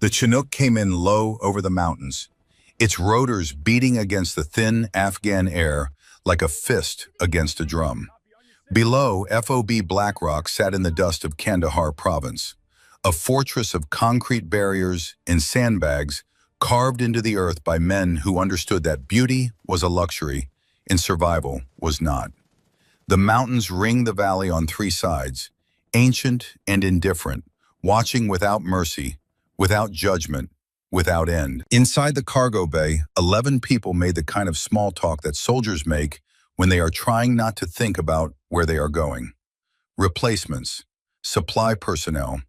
The Chinook came in low over the mountains, its rotors beating against the thin Afghan air like a fist against a drum. Below, FOB Blackrock sat in the dust of Kandahar province, a fortress of concrete barriers and sandbags carved into the earth by men who understood that beauty was a luxury and survival was not. The mountains ring the valley on three sides, ancient and indifferent, watching without mercy, without judgment, without end. Inside the cargo bay, 11 people made the kind of small talk that soldiers make when they are trying not to think about where they are going. Replacements, supply personnel,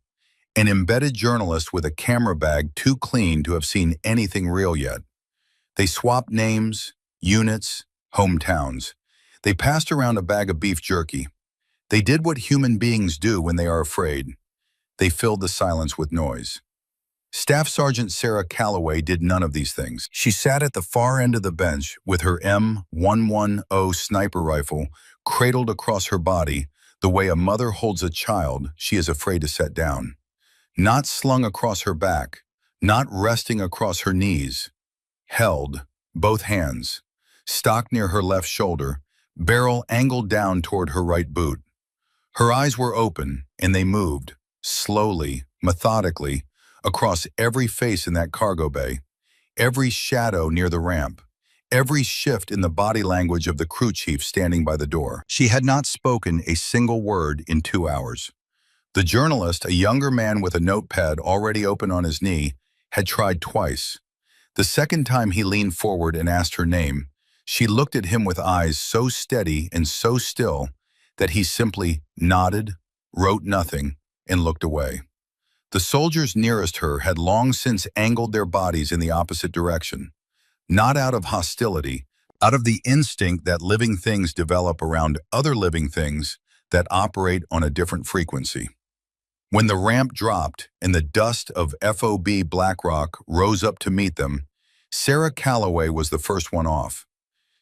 an embedded journalist with a camera bag too clean to have seen anything real yet. They swapped names, units, hometowns. They passed around a bag of beef jerky. They did what human beings do when they are afraid. They filled the silence with noise. Staff Sergeant Sarah Calloway did none of these things. She sat at the far end of the bench with her M110 sniper rifle cradled across her body the way a mother holds a child she is afraid to set down. Not slung across her back, not resting across her knees. Held, both hands, stock near her left shoulder, barrel angled down toward her right boot. Her eyes were open, and they moved, slowly, methodically, across every face in that cargo bay, every shadow near the ramp, every shift in the body language of the crew chief standing by the door. She had not spoken a single word in 2 hours. The journalist, a younger man with a notepad already open on his knee, had tried twice. The second time he leaned forward and asked her name, she looked at him with eyes so steady and so still that he simply nodded, wrote nothing, and looked away. The soldiers nearest her had long since angled their bodies in the opposite direction, not out of hostility, out of the instinct that living things develop around other living things that operate on a different frequency. When the ramp dropped and the dust of FOB Blackrock rose up to meet them, Sarah Calloway was the first one off.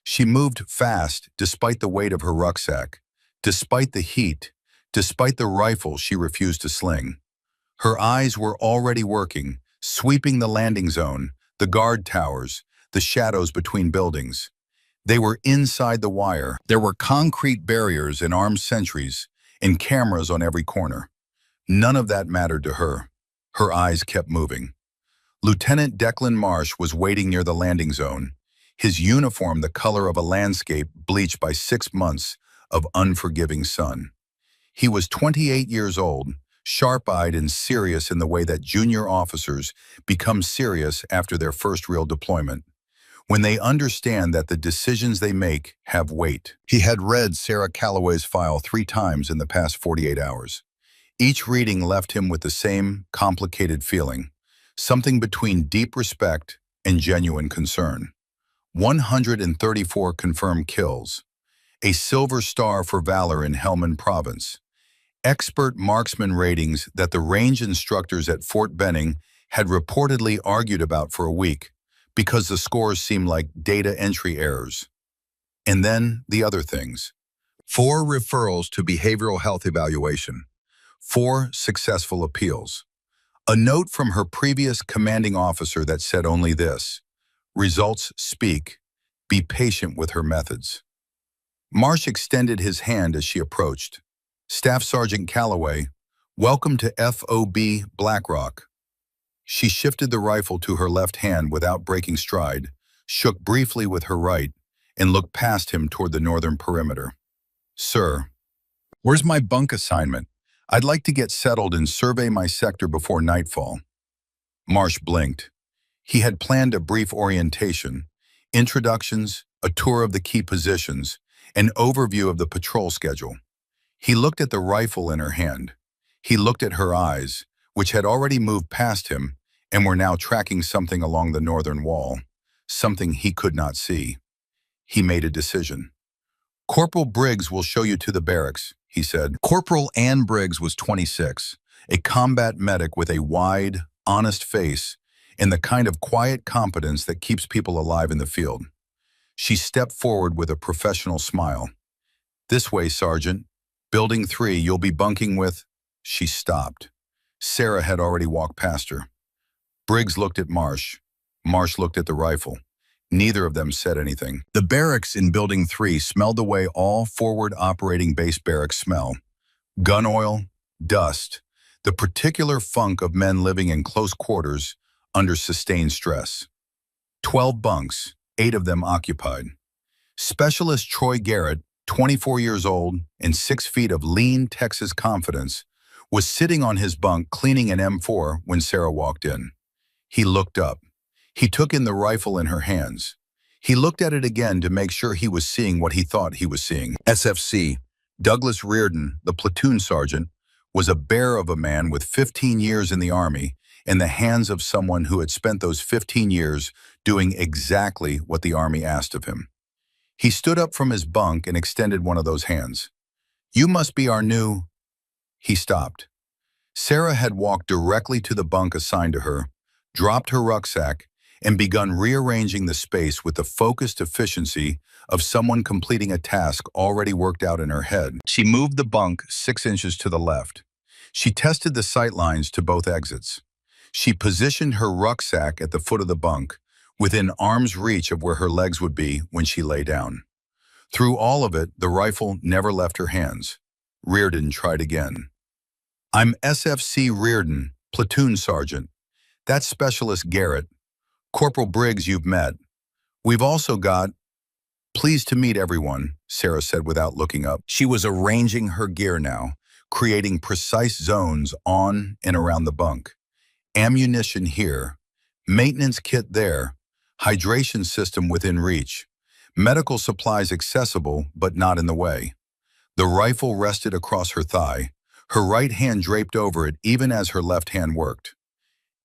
She moved fast despite the weight of her rucksack, despite the heat, despite the rifle she refused to sling. Her eyes were already working, sweeping the landing zone, the guard towers, the shadows between buildings. They were inside the wire. There were concrete barriers and armed sentries and cameras on every corner. None of that mattered to her. Her eyes kept moving. Lieutenant Declan Marsh was waiting near the landing zone, his uniform the color of a landscape bleached by 6 months of unforgiving sun. He was 28 years old, sharp-eyed and serious in the way that junior officers become serious after their first real deployment, when they understand that the decisions they make have weight. He had read Sarah Calloway's file 3 times in the past 48 hours. Each reading left him with the same complicated feeling, something between deep respect and genuine concern. 134 confirmed kills, a silver star for valor in Helmand Province, expert marksman ratings that the range instructors at Fort Benning had reportedly argued about for a week because the scores seemed like data entry errors. And then the other things. 4 referrals to behavioral health evaluation, 4 successful appeals. A note from her previous commanding officer that said only this: results speak, be patient with her methods. Marsh extended his hand as she approached. Staff Sergeant Calloway, welcome to FOB Blackrock. She shifted the rifle to her left hand without breaking stride, shook briefly with her right, and looked past him toward the northern perimeter. Sir, where's my bunk assignment? I'd like to get settled and survey my sector before nightfall. Marsh blinked. He had planned a brief orientation, introductions, a tour of the key positions, an overview of the patrol schedule. He looked at the rifle in her hand. He looked at her eyes, which had already moved past him and were now tracking something along the northern wall, something he could not see. He made a decision. Corporal Briggs will show you to the barracks, he said. Corporal Ann Briggs was 26, a combat medic with a wide, honest face and the kind of quiet competence that keeps people alive in the field. She stepped forward with a professional smile. This way, Sergeant. Building 3, you'll be bunking with... She stopped. Sarah had already walked past her. Briggs looked at Marsh. Marsh looked at the rifle. Neither of them said anything. The barracks in Building 3 smelled the way all forward operating base barracks smell. Gun oil, dust, the particular funk of men living in close quarters under sustained stress. 12 bunks, 8 of them occupied. Specialist Troy Garrett, 24 years old and 6 feet of lean Texas confidence, was sitting on his bunk cleaning an M4 when Sarah walked in. He looked up. He took in the rifle in her hands. He looked at it again to make sure he was seeing what he thought he was seeing. SFC, Douglas Reardon, the platoon sergeant, was a bear of a man with 15 years in the Army in the hands of someone who had spent those 15 years doing exactly what the Army asked of him. He stood up from his bunk and extended one of those hands. "You must be our new—" He stopped. Sarah had walked directly to the bunk assigned to her, dropped her rucksack, and begun rearranging the space with the focused efficiency of someone completing a task already worked out in her head. She moved the bunk 6 inches to the left. She tested the sight lines to both exits. She positioned her rucksack at the foot of the bunk, within arm's reach of where her legs would be when she lay down. Through all of it, the rifle never left her hands. Reardon tried again. "I'm SFC Reardon, platoon sergeant. That's Specialist Garrett. Corporal Briggs you've met. We've also got—" "Pleased to meet everyone," Sarah said without looking up. She was arranging her gear now, creating precise zones on and around the bunk. Ammunition here, maintenance kit there, hydration system within reach, medical supplies accessible but not in the way. The rifle rested across her thigh, her right hand draped over it even as her left hand worked.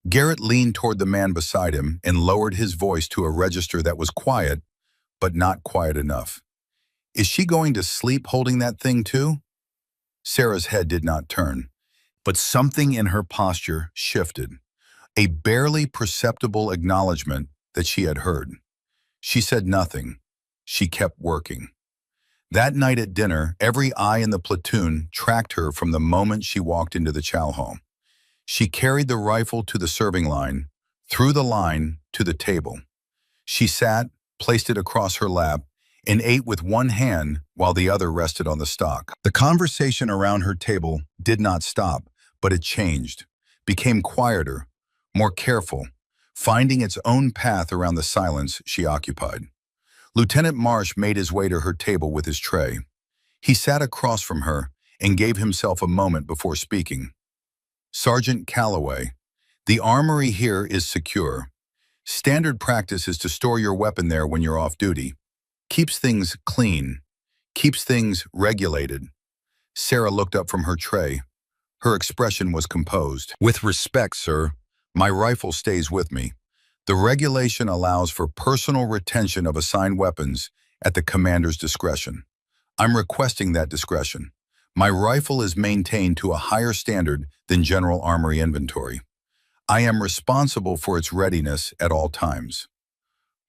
Garrett leaned toward the man beside him and lowered his voice to a register that was quiet, but not quiet enough. "Is she going to sleep holding that thing too?" Sarah's head did not turn, but something in her posture shifted, a barely perceptible acknowledgement that she had heard. She said nothing. She kept working. That night at dinner, every eye in the platoon tracked her from the moment she walked into the chow hall. She carried the rifle to the serving line, through the line to the table. She sat, placed it across her lap, and ate with one hand while the other rested on the stock. The conversation around her table did not stop, but it changed, became quieter, more careful, finding its own path around the silence she occupied. Lieutenant Marsh made his way to her table with his tray. He sat across from her and gave himself a moment before speaking. "Sergeant Calloway, the armory here is secure. Standard practice is to store your weapon there when you're off duty. Keeps things clean, keeps things regulated." Sarah looked up from her tray. Her expression was composed. "With respect, sir, my rifle stays with me. The regulation allows for personal retention of assigned weapons at the commander's discretion. I'm requesting that discretion. My rifle is maintained to a higher standard than general armory inventory. I am responsible for its readiness at all times."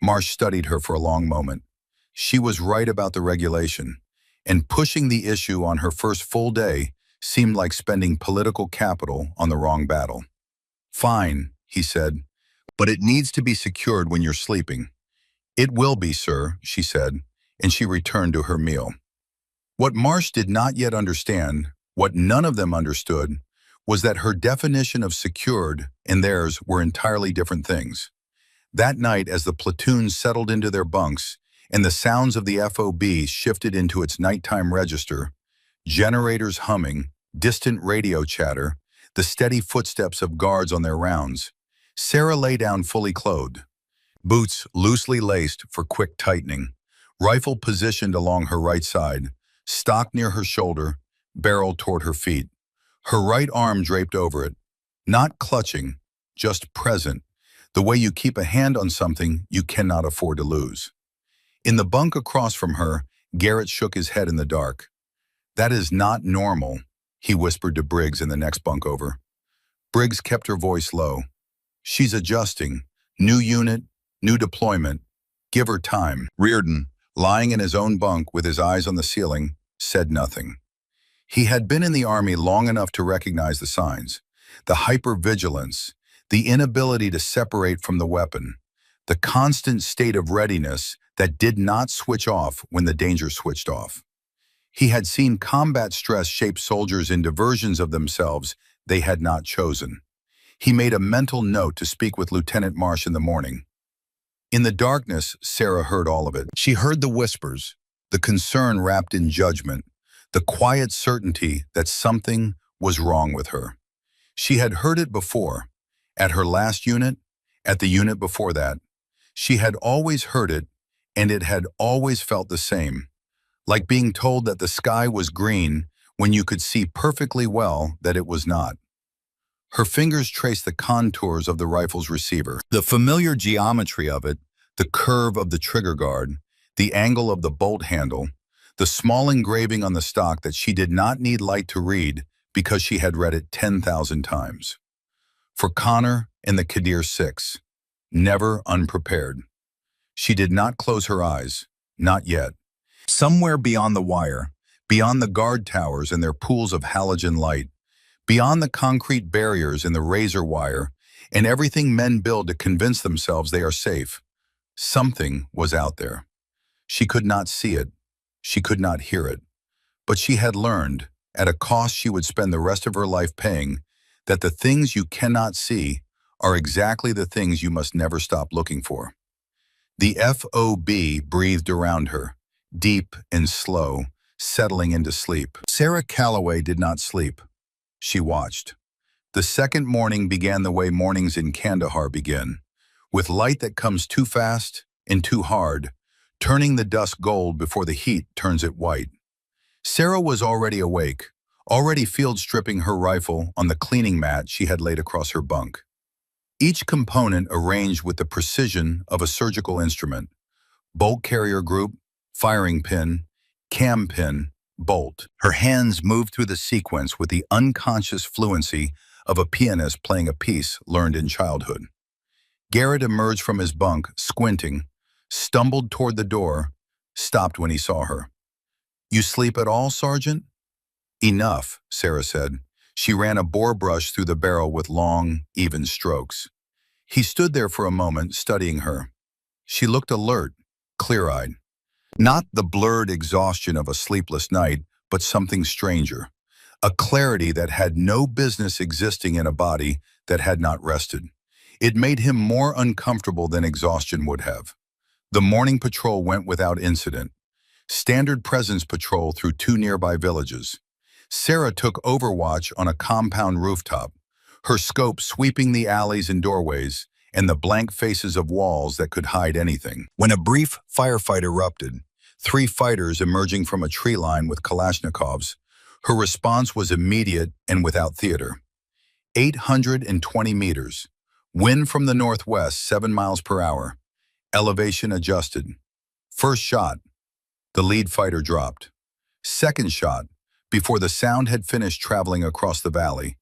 Marsh studied her for a long moment. She was right about the regulation, and pushing the issue on her first full day seemed like spending political capital on the wrong battle. "Fine," he said, "but it needs to be secured when you're sleeping." "It will be, sir," she said, and she returned to her meal. What Marsh did not yet understand, what none of them understood, was that her definition of secured and theirs were entirely different things. That night, as the platoon settled into their bunks and the sounds of the FOB shifted into its nighttime register, generators humming, distant radio chatter, the steady footsteps of guards on their rounds, Sarah lay down fully clothed, boots loosely laced for quick tightening, rifle positioned along her right side, stock near her shoulder, barrel toward her feet, her right arm draped over it, not clutching, just present, the way you keep a hand on something you cannot afford to lose. In the bunk across from her, Garrett shook his head in the dark. "That is not normal," he whispered to Briggs in the next bunk over. Briggs kept her voice low. "She's adjusting. New unit, new deployment. Give her time." Reardon, lying in his own bunk with his eyes on the ceiling, said nothing. He had been in the Army long enough to recognize the signs, the hypervigilance, the inability to separate from the weapon, the constant state of readiness that did not switch off when the danger switched off. He had seen combat stress shape soldiers into versions of themselves they had not chosen. He made a mental note to speak with Lieutenant Marsh in the morning. In the darkness, Sarah heard all of it. She heard the whispers, the concern wrapped in judgment, the quiet certainty that something was wrong with her. She had heard it before, at her last unit, at the unit before that. She had always heard it, and it had always felt the same, like being told that the sky was green when you could see perfectly well that it was not. Her fingers traced the contours of the rifle's receiver, the familiar geometry of it, the curve of the trigger guard, the angle of the bolt handle, the small engraving on the stock that she did not need light to read because she had read it 10,000 times. For Connor and the Qadir 6, never unprepared. She did not close her eyes, not yet. Somewhere beyond the wire, beyond the guard towers and their pools of halogen light, beyond the concrete barriers and the razor wire, and everything men build to convince themselves they are safe, something was out there. She could not see it. She could not hear it. But she had learned, at a cost she would spend the rest of her life paying, that the things you cannot see are exactly the things you must never stop looking for. The FOB breathed around her, deep and slow, settling into sleep. Sarah Calloway did not sleep. She watched. The second morning began the way mornings in Kandahar begin, with light that comes too fast and too hard, turning the dusk gold before the heat turns it white. Sarah was already awake, already field stripping her rifle on the cleaning mat she had laid across her bunk. Each component arranged with the precision of a surgical instrument: bolt carrier group, firing pin, cam pin, bolt. Her hands moved through the sequence with the unconscious fluency of a pianist playing a piece learned in childhood. Garrett emerged from his bunk, squinting, stumbled toward the door, stopped when he saw her. "You sleep at all, Sergeant?" "Enough," Sarah said. She ran a bore brush through the barrel with long, even strokes. He stood there for a moment, studying her. She looked alert, clear-eyed. Not the blurred exhaustion of a sleepless night, but something stranger. A clarity that had no business existing in a body that had not rested. It made him more uncomfortable than exhaustion would have. The morning patrol went without incident. Standard presence patrol through 2 nearby villages. Sarah took overwatch on a compound rooftop, her scope sweeping the alleys and doorways and the blank faces of walls that could hide anything. When a brief firefight erupted, 3 fighters emerging from a tree line with Kalashnikovs, her response was immediate and without theater. 820 meters. Wind from the northwest, 7 miles per hour. Elevation adjusted. First shot. The lead fighter dropped. Second shot. Before the sound had finished traveling across the valley,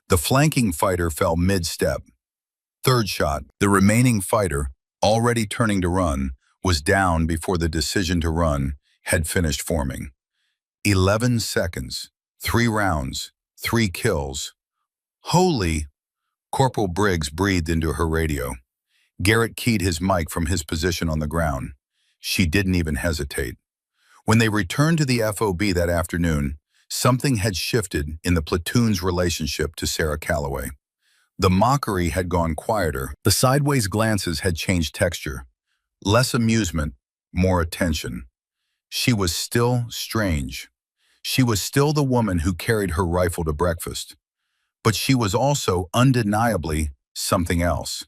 the flanking fighter fell mid-step. Third shot. The remaining fighter, already turning to run, was down before the decision to run had finished forming. 11 seconds. 3 rounds. 3 kills. Holy! Corporal Briggs breathed into her radio. Garrett keyed his mic from his position on the ground. She didn't even hesitate. When they returned to the FOB that afternoon, something had shifted in the platoon's relationship to Sarah Calloway. The mockery had gone quieter. The sideways glances had changed texture. Less amusement, more attention. She was still strange. She was still the woman who carried her rifle to breakfast. But she was also undeniably something else.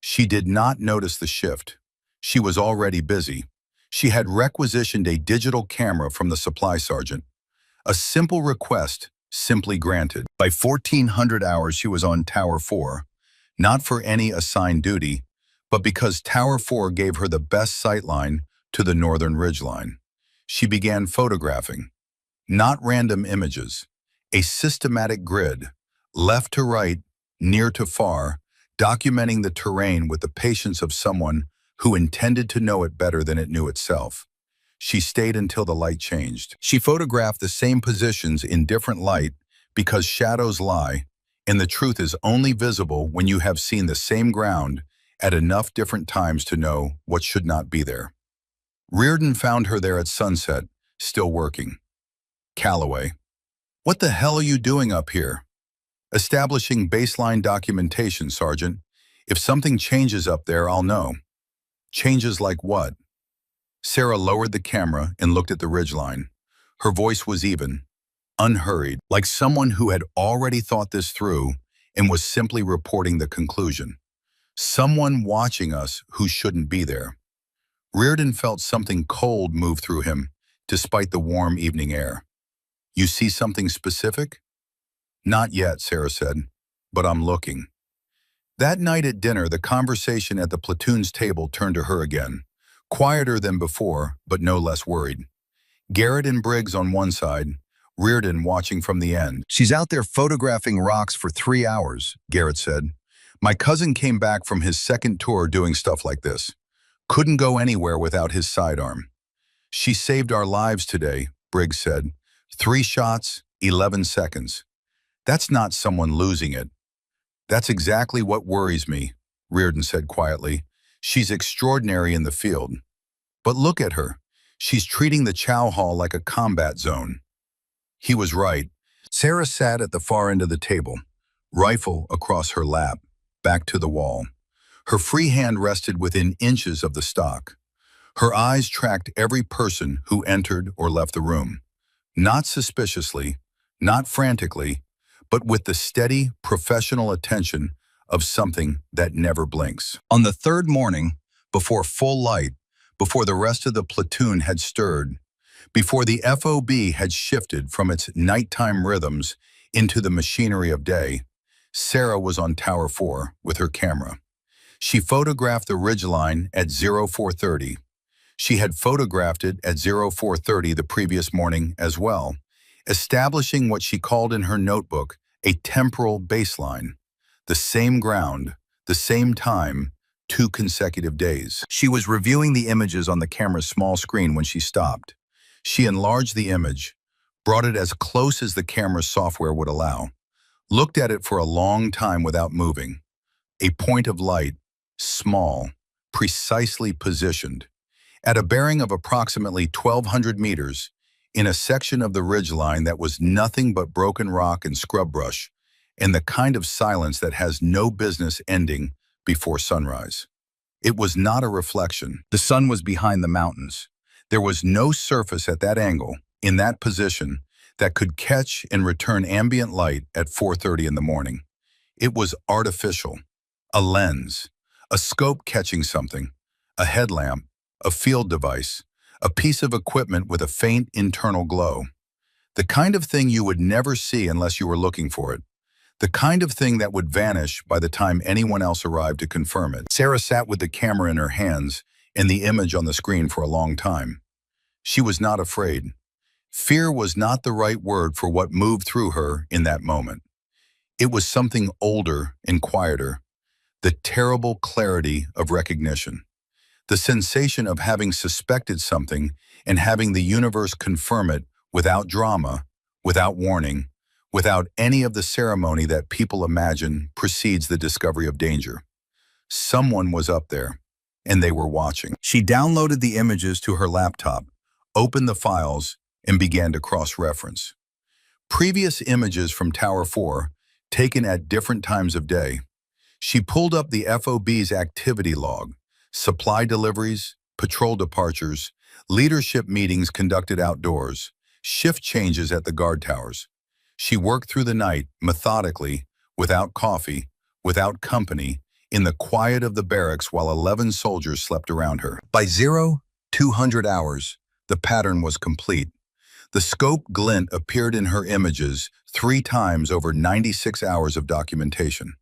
She did not notice the shift. She was already busy. She had requisitioned a digital camera from the supply sergeant. A simple request, simply granted. By 1400 hours she was on Tower 4, not for any assigned duty, but because Tower 4 gave her the best sightline to the northern ridgeline. She began photographing. Not random images. A systematic grid, left to right, near to far, documenting the terrain with the patience of someone who intended to know it better than it knew itself. She stayed until the light changed. She photographed the same positions in different light because shadows lie, And the truth is only visible when you have seen the same ground at enough different times to know what should not be there. Reardon found her there at sunset, still working. Calloway. What the hell are you doing up here? Establishing baseline documentation, Sergeant. If something changes up there, I'll know. Changes like what? Sarah lowered the camera and looked at the ridgeline. Her voice was even, unhurried, like someone who had already thought this through and was simply reporting the conclusion. Someone watching us who shouldn't be there. Reardon felt something cold move through him, despite the warm evening air. You see something specific? Not yet, Sarah said, but I'm looking. That night at dinner, the conversation at the platoon's table turned to her again, quieter than before, but no less worried. Garrett and Briggs on one side, Reardon watching from the end. She's out there photographing rocks for 3 hours, Garrett said. My cousin came back from his second tour doing stuff like this. Couldn't go anywhere without his sidearm. She saved our lives today, Briggs said. 3 shots, 11 seconds. That's not someone losing it. That's exactly what worries me, Reardon said quietly. She's extraordinary in the field. But look at her. She's treating the chow hall like a combat zone. He was right. Sarah sat at the far end of the table, rifle across her lap, back to the wall. Her free hand rested within inches of the stock. Her eyes tracked every person who entered or left the room. Not suspiciously, not frantically, but with the steady, professional attention of something that never blinks. On the third morning, before full light, before the rest of the platoon had stirred, before the FOB had shifted from its nighttime rhythms into the machinery of day, Sarah was on Tower 4 with her camera. She photographed the ridgeline at 0430. She had photographed it at 0430 the previous morning as well, establishing what she called in her notebook a temporal baseline. The same ground, the same time, 2 consecutive days. She was reviewing the images on the camera's small screen when she stopped. She enlarged the image, brought it as close as the camera's software would allow, looked at it for a long time without moving. A point of light, small, precisely positioned, at a bearing of approximately 1,200 meters, in a section of the ridgeline that was nothing but broken rock and scrub brush, and the kind of silence that has no business ending before sunrise. It was not a reflection. The sun was behind the mountains. There was no surface at that angle, in that position, that could catch and return ambient light at 4:30 in the morning. It was artificial. A lens, a scope catching something, a headlamp, a field device, a piece of equipment with a faint internal glow. The kind of thing you would never see unless you were looking for it. The kind of thing that would vanish by the time anyone else arrived to confirm it. Sarah sat with the camera in her hands and the image on the screen for a long time. She was not afraid. Fear was not the right word for what moved through her in that moment. It was something older and quieter, the terrible clarity of recognition, the sensation of having suspected something and having the universe confirm it without drama, without warning, without any of the ceremony that people imagine precedes the discovery of danger. Someone was up there, and they were watching. She downloaded the images to her laptop, opened the files, and began to cross-reference. Previous images from Tower 4, taken at different times of day. She pulled up the FOB's activity log, supply deliveries, patrol departures, leadership meetings conducted outdoors, shift changes at the guard towers. She worked through the night, methodically, without coffee, without company, in the quiet of the barracks while 11 soldiers slept around her. By 0200 hours, the pattern was complete. The scope glint appeared in her images 3 times over 96 hours of documentation.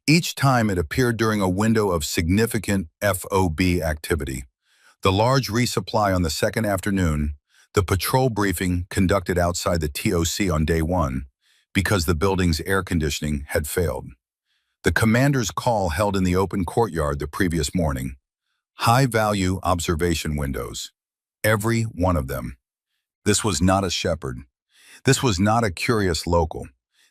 Each time it appeared during a window of significant FOB activity. The large resupply on the second afternoon, the patrol briefing conducted outside the TOC on day 1 because the building's air conditioning had failed. The commander's call held in the open courtyard the previous morning. High-value observation windows. Every one of them. This was not a shepherd. This was not a curious local.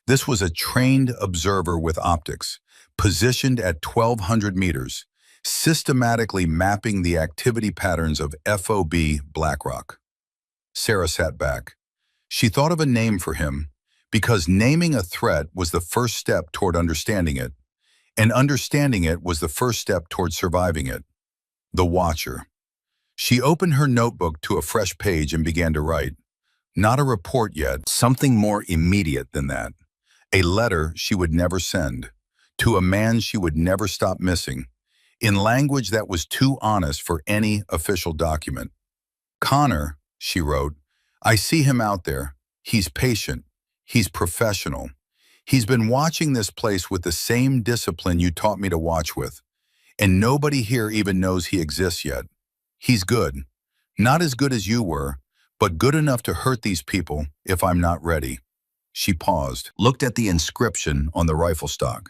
This was a trained observer with optics, positioned at 1,200 meters, systematically mapping the activity patterns of FOB BlackRock. Sarah sat back. She thought of a name for him, because naming a threat was the first step toward understanding it, and understanding it was the first step toward surviving it. The Watcher. She opened her notebook to a fresh page and began to write. Not a report yet, something more immediate than that. A letter she would never send, to a man she would never stop missing, in language that was too honest for any official document. Connor, she wrote, I see him out there. He's patient. He's professional. He's been watching this place with the same discipline you taught me to watch with. And nobody here even knows he exists yet. He's good. Not as good as you were, but good enough to hurt these people if I'm not ready. She paused, looked at the inscription on the rifle stock.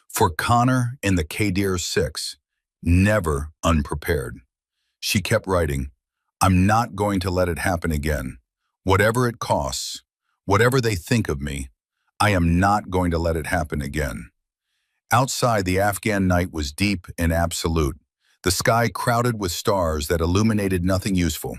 For Connor in the Kadir 6, never unprepared. She kept writing, I'm not going to let it happen again. Whatever it costs, whatever they think of me, I am not going to let it happen again. Outside, the Afghan night was deep and absolute, the sky crowded with stars that illuminated nothing useful.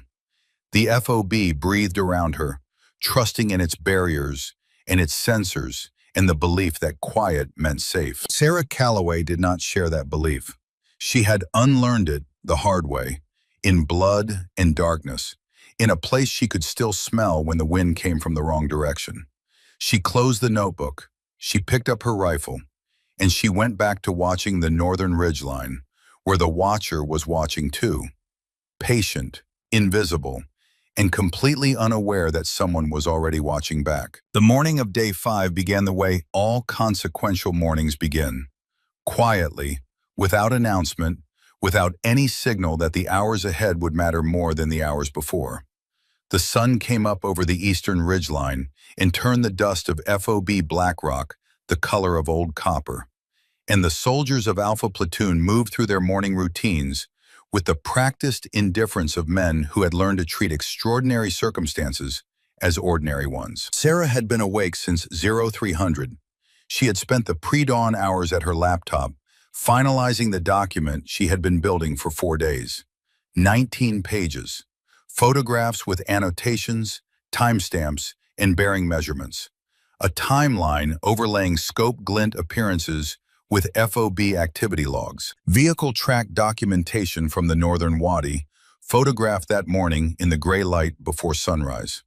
The FOB breathed around her, trusting in its barriers and its sensors and the belief that quiet meant safe. Sarah Calloway did not share that belief. She had unlearned it the hard way, in blood and darkness, in a place she could still smell when the wind came from the wrong direction. She closed the notebook, she picked up her rifle, and she went back to watching the northern ridgeline, where the Watcher was watching too, patient, invisible, and completely unaware that someone was already watching back. The morning of day 5 began the way all consequential mornings begin. Quietly, without announcement, without any signal that the hours ahead would matter more than the hours before. The sun came up over the eastern ridgeline and turned the dust of FOB BlackRock the color of old copper. And the soldiers of Alpha Platoon moved through their morning routines with the practiced indifference of men who had learned to treat extraordinary circumstances as ordinary ones. Sarah had been awake since 0300. She had spent the pre-dawn hours at her laptop, finalizing the document she had been building for 4 days. 19 pages. Photographs with annotations, timestamps, and bearing measurements. A timeline overlaying scope glint appearances with FOB activity logs. Vehicle track documentation from the northern Wadi, photographed that morning in the gray light before sunrise.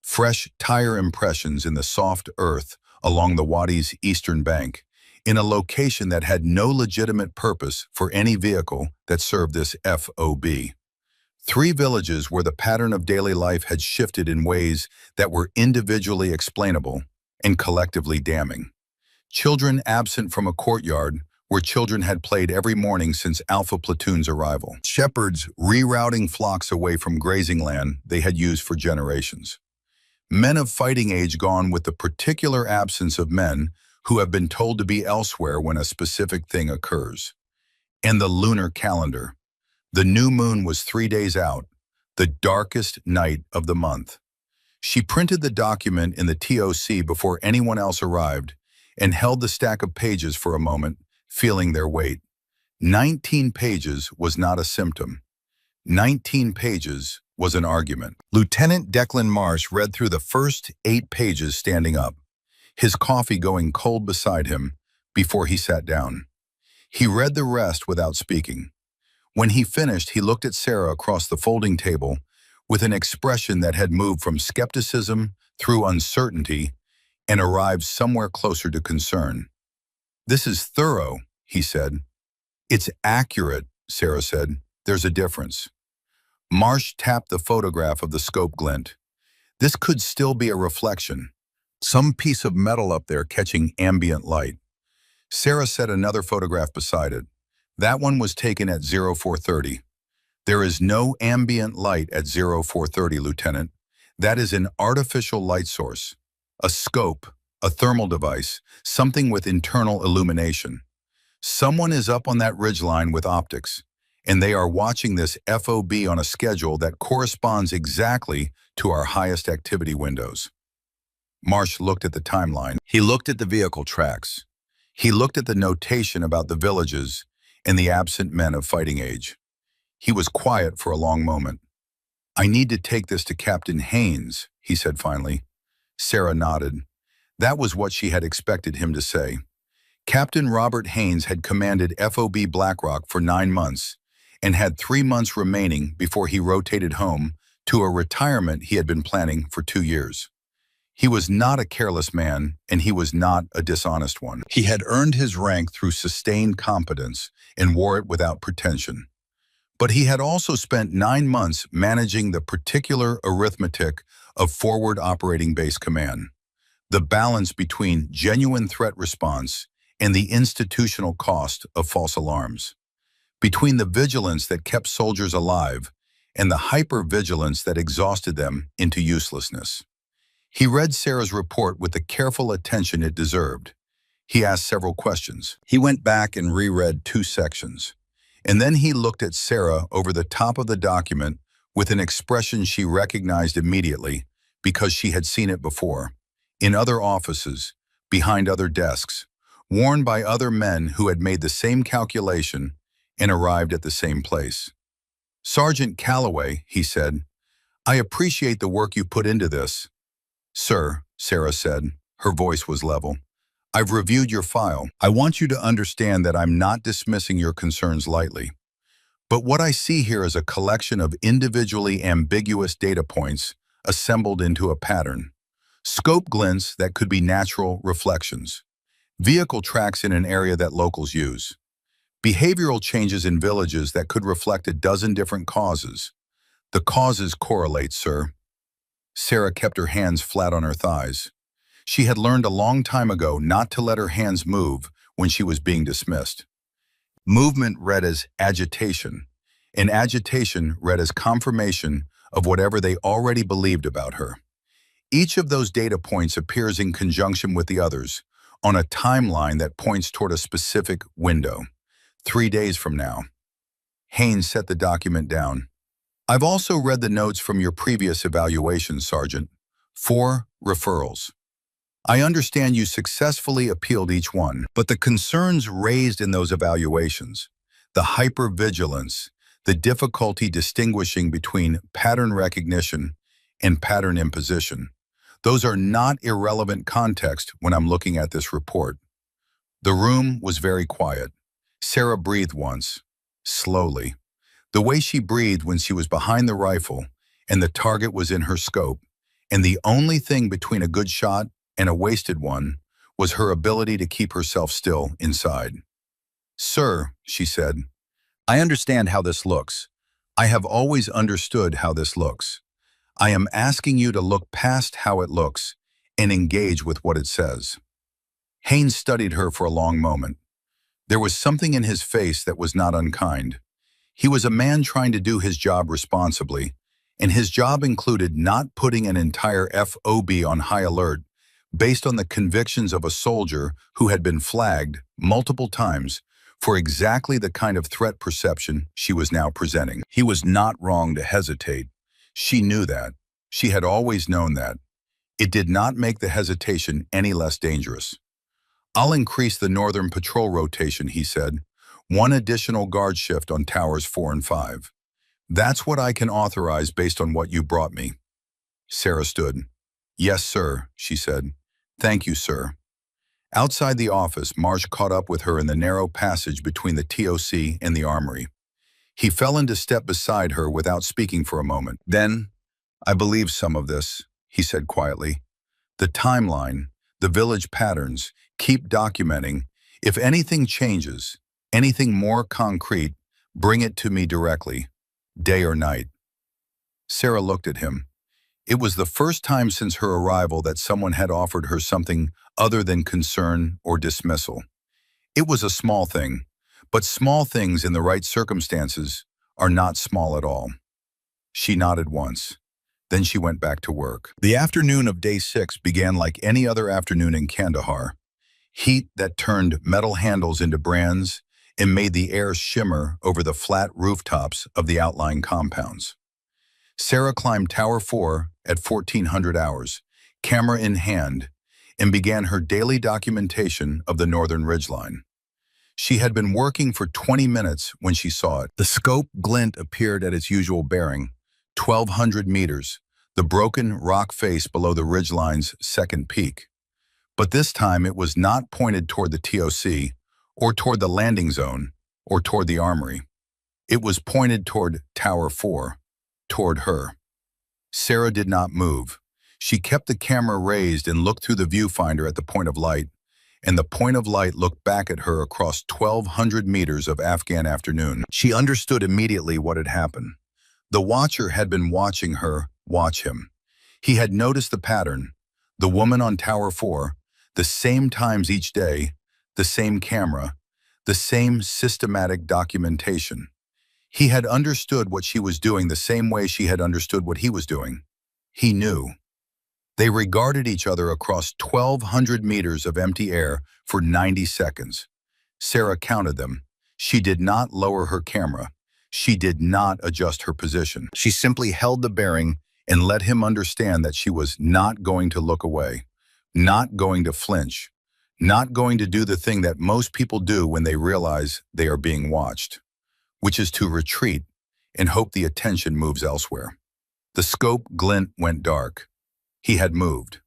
Fresh tire impressions in the soft earth along the Wadi's eastern bank, in a location that had no legitimate purpose for any vehicle that served this FOB. 3 villages where the pattern of daily life had shifted in ways that were individually explainable and collectively damning. Children absent from a courtyard where children had played every morning since Alpha Platoon's arrival. Shepherds rerouting flocks away from grazing land they had used for generations. Men of fighting age gone with the particular absence of men who have been told to be elsewhere when a specific thing occurs. And the lunar calendar. The new moon was 3 days out, the darkest night of the month. She printed the document in the TOC before anyone else arrived and held the stack of pages for a moment, feeling their weight. 19 pages was not a symptom. 19 pages was an argument. Lieutenant Declan Marsh read through the first 8 pages standing up, his coffee going cold beside him before he sat down. He read the rest without speaking. When he finished, he looked at Sarah across the folding table with an expression that had moved from skepticism through uncertainty and arrived somewhere closer to concern. This is thorough, he said. It's accurate, Sarah said. There's a difference. Marsh tapped the photograph of the scope glint. This could still be a reflection, some piece of metal up there catching ambient light. Sarah set another photograph beside it. That one was taken at 0430. There is no ambient light at 0430, Lieutenant. That is an artificial light source. A scope, a thermal device, something with internal illumination. Someone is up on that ridgeline with optics, and they are watching this FOB on a schedule that corresponds exactly to our highest activity windows. Marsh looked at the timeline. He looked at the vehicle tracks. He looked at the notation about the villages and the absent men of fighting age. He was quiet for a long moment. "I need to take this to Captain Haynes," he said finally. Sarah nodded. That was what she had expected him to say. Captain Robert Haynes had commanded FOB Blackrock for 9 months and had 3 months remaining before he rotated home to a retirement he had been planning for 2 years. He was not a careless man, and he was not a dishonest one. He had earned his rank through sustained competence and wore it without pretension. But he had also spent 9 months managing the particular arithmetic of forward operating base command, the balance between genuine threat response and the institutional cost of false alarms, between the vigilance that kept soldiers alive and the hypervigilance that exhausted them into uselessness. He read Sarah's report with the careful attention it deserved. He asked several questions. He went back and reread 2 sections. And then he looked at Sarah over the top of the document with an expression she recognized immediately because she had seen it before, in other offices, behind other desks, worn by other men who had made the same calculation and arrived at the same place. "Sergeant Calloway," he said, "I appreciate the work you put into this." "Sir," Sarah said, her voice was level, "I've reviewed your file. I want you to understand that I'm not dismissing your concerns lightly. But what I see here is a collection of individually ambiguous data points assembled into a pattern. Scope glints that could be natural reflections. Vehicle tracks in an area that locals use. Behavioral changes in villages that could reflect a dozen different causes. The causes correlate, sir." Sarah kept her hands flat on her thighs. She had learned a long time ago not to let her hands move when she was being dismissed. Movement read as agitation, and agitation read as confirmation of whatever they already believed about her. Each of those data points appears in conjunction with the others on a timeline that points toward a specific window. 3 days from now. Haynes set the document down. "I've also read the notes from your previous evaluations, Sergeant. 4 referrals. I understand you successfully appealed each one, but the concerns raised in those evaluations, the hypervigilance, the difficulty distinguishing between pattern recognition and pattern imposition, those are not irrelevant context when I'm looking at this report." The room was very quiet. Sarah breathed once, slowly, the way she breathed when she was behind the rifle and the target was in her scope, and the only thing between a good shot and a wasted one was her ability to keep herself still inside. "Sir," she said, "I understand how this looks. I have always understood how this looks. I am asking you to look past how it looks and engage with what it says." Haynes studied her for a long moment. There was something in his face that was not unkind. He was a man trying to do his job responsibly, and his job included not putting an entire FOB on high alert based on the convictions of a soldier who had been flagged multiple times for exactly the kind of threat perception she was now presenting. He was not wrong to hesitate. She knew that. She had always known that. It did not make the hesitation any less dangerous. "I'll increase the northern patrol rotation," he said. "1 additional guard shift on towers 4 and 5. That's what I can authorize based on what you brought me." Sarah stood. "Yes, sir," she said. "Thank you, sir." Outside the office, Marsh caught up with her in the narrow passage between the TOC and the armory. He fell into step beside her without speaking for a moment. "Then, I believe some of this," he said quietly. "The timeline, the village patterns, keep documenting. If anything changes, anything more concrete, bring it to me directly, day or night." Sarah looked at him. It was the first time since her arrival that someone had offered her something other than concern or dismissal. It was a small thing, but small things in the right circumstances are not small at all. She nodded once. Then she went back to work. The afternoon of day 6 began like any other afternoon in Kandahar. Heat that turned metal handles into brands and made the air shimmer over the flat rooftops of the outlying compounds. Sarah climbed Tower 4 at 1400 hours, camera in hand, and began her daily documentation of the northern ridgeline. She had been working for 20 minutes when she saw it. The scope glint appeared at its usual bearing, 1,200 meters, the broken rock face below the ridgeline's second peak. But this time it was not pointed toward the TOC, or toward the landing zone, or toward the armory. It was pointed toward Tower 4, toward her. Sarah did not move. She kept the camera raised and looked through the viewfinder at the point of light, and the point of light looked back at her across 1,200 meters of Afghan afternoon. She understood immediately what had happened. The watcher had been watching her watch him. He had noticed the pattern, the woman on Tower 4, the same times each day, the same camera, the same systematic documentation. He had understood what she was doing the same way she had understood what he was doing. He knew. They regarded each other across 1,200 meters of empty air for 90 seconds. Sarah counted them. She did not lower her camera. She did not adjust her position. She simply held the bearing and let him understand that she was not going to look away, not going to flinch, not going to do the thing that most people do when they realize they are being watched, which is to retreat and hope the attention moves elsewhere. The scope glint went dark. He had moved.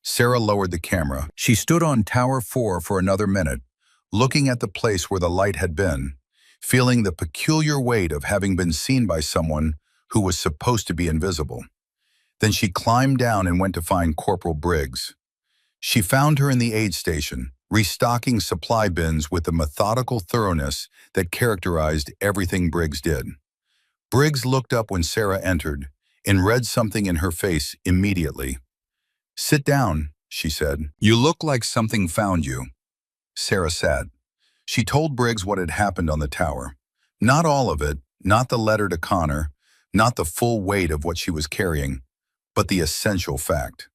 Sarah lowered the camera. She stood on Tower 4 for another minute, looking at the place where the light had been, feeling the peculiar weight of having been seen by someone who was supposed to be invisible. Then she climbed down and went to find Corporal Briggs. She found her in the aid station, restocking supply bins with the methodical thoroughness that characterized everything Briggs did. Briggs looked up when Sarah entered and read something in her face immediately. "Sit down," she said. "You look like something found you." Sarah sat. She told Briggs what had happened on the tower. Not all of it, not the letter to Connor, not the full weight of what she was carrying, but the essential fact.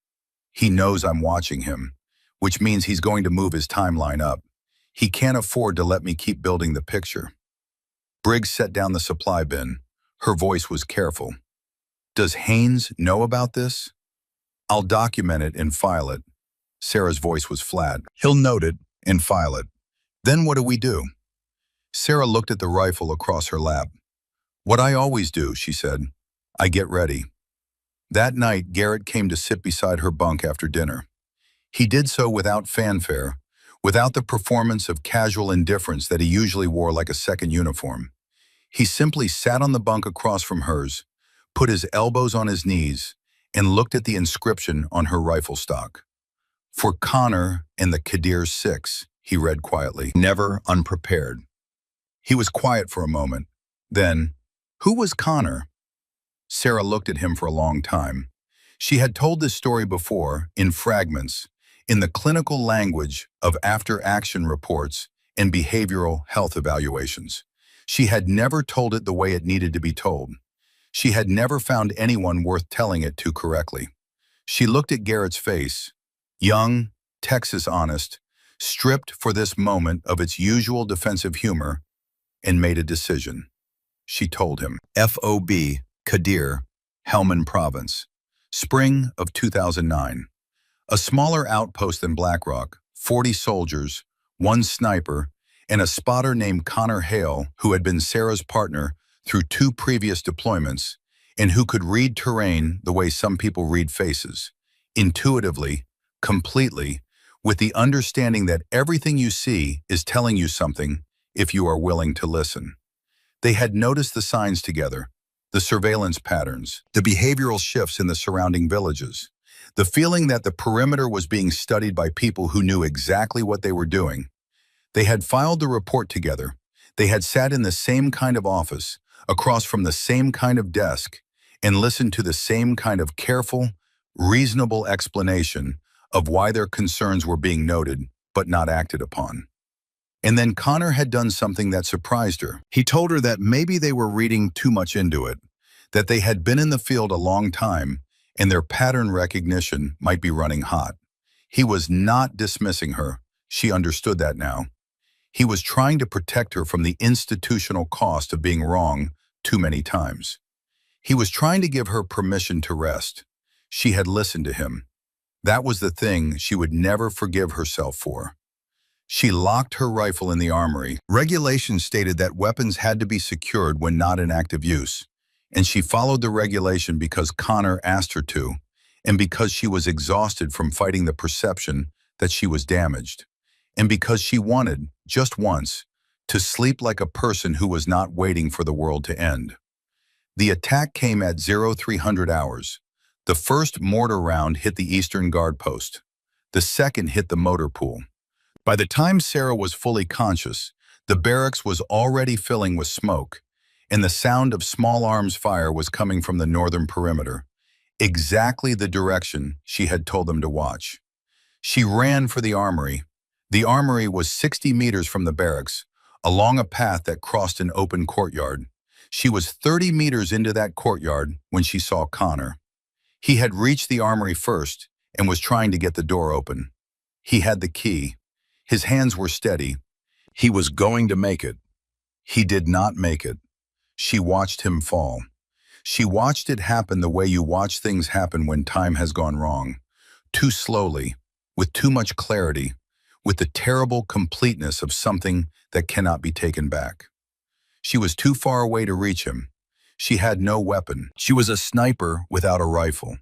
He knows I'm watching him, which means he's going to move his timeline up. He can't afford to let me keep building the picture. Briggs set down the supply bin. Her voice was careful. "Does Haynes know about this?" "I'll document it and file it." Sarah's voice was flat. "He'll note it and file it. Then what do we do?" Sarah looked at the rifle across her lap. "What I always do," she said. "I get ready." That night, Garrett came to sit beside her bunk after dinner. He did so without fanfare, without the performance of casual indifference that he usually wore like a second uniform. He simply sat on the bunk across from hers, put his elbows on his knees, and looked at the inscription on her rifle stock. "For Connor and the Kadir 6, he read quietly, never unprepared. He was quiet for a moment. Then, "Who was Connor?" Sarah looked at him for a long time. She had told this story before, in fragments, in the clinical language of after-action reports and behavioral health evaluations. She had never told it the way it needed to be told. She had never found anyone worth telling it to correctly. She looked at Garrett's face, young, Texas honest, stripped for this moment of its usual defensive humor, and made a decision. She told him, FOB, Kadir, Helmand Province, spring of 2009. A smaller outpost than Blackrock, 40 soldiers, 1 sniper, and a spotter named Connor Hale, who had been Sarah's partner through 2 previous deployments, and who could read terrain the way some people read faces, intuitively, completely, with the understanding that everything you see is telling you something if you are willing to listen. They had noticed the signs together, the surveillance patterns, the behavioral shifts in the surrounding villages, the feeling that the perimeter was being studied by people who knew exactly what they were doing. They had filed the report together. They had sat in the same kind of office, across from the same kind of desk, and listened to the same kind of careful, reasonable explanation of why their concerns were being noted but not acted upon. And then Connor had done something that surprised her. He told her that maybe they were reading too much into it, that they had been in the field a long time and their pattern recognition might be running hot. He was not dismissing her. She understood that now. He was trying to protect her from the institutional cost of being wrong too many times. He was trying to give her permission to rest. She had listened to him. That was the thing she would never forgive herself for. She locked her rifle in the armory. Regulations stated that weapons had to be secured when not in active use, and she followed the regulation because Connor asked her to, and because she was exhausted from fighting the perception that she was damaged, and because she wanted, just once, to sleep like a person who was not waiting for the world to end. The attack came at 0300 hours. The first mortar round hit the eastern guard post. The second hit the motor pool. By the time Sarah was fully conscious, the barracks was already filling with smoke, and the sound of small arms fire was coming from the northern perimeter, exactly the direction she had told them to watch. She ran for the armory. The armory was 60 meters from the barracks, along a path that crossed an open courtyard. She was 30 meters into that courtyard when she saw Connor. He had reached the armory first and was trying to get the door open. He had the key. His hands were steady. He was going to make it. He did not make it. She watched him fall. She watched it happen the way you watch things happen when time has gone wrong. Too slowly, with too much clarity, with the terrible completeness of something that cannot be taken back. She was too far away to reach him. She had no weapon. She was a sniper without a rifle,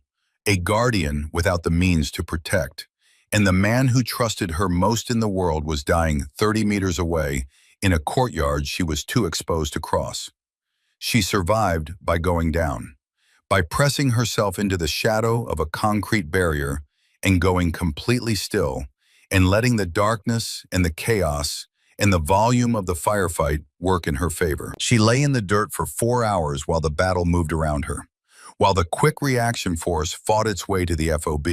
a guardian without the means to protect. And the man who trusted her most in the world was dying 30 meters away in a courtyard she was too exposed to cross. She survived by going down, by pressing herself into the shadow of a concrete barrier and going completely still and letting the darkness and the chaos and the volume of the firefight work in her favor. She lay in the dirt for 4 hours while the battle moved around her, while the quick reaction force fought its way to the FOB,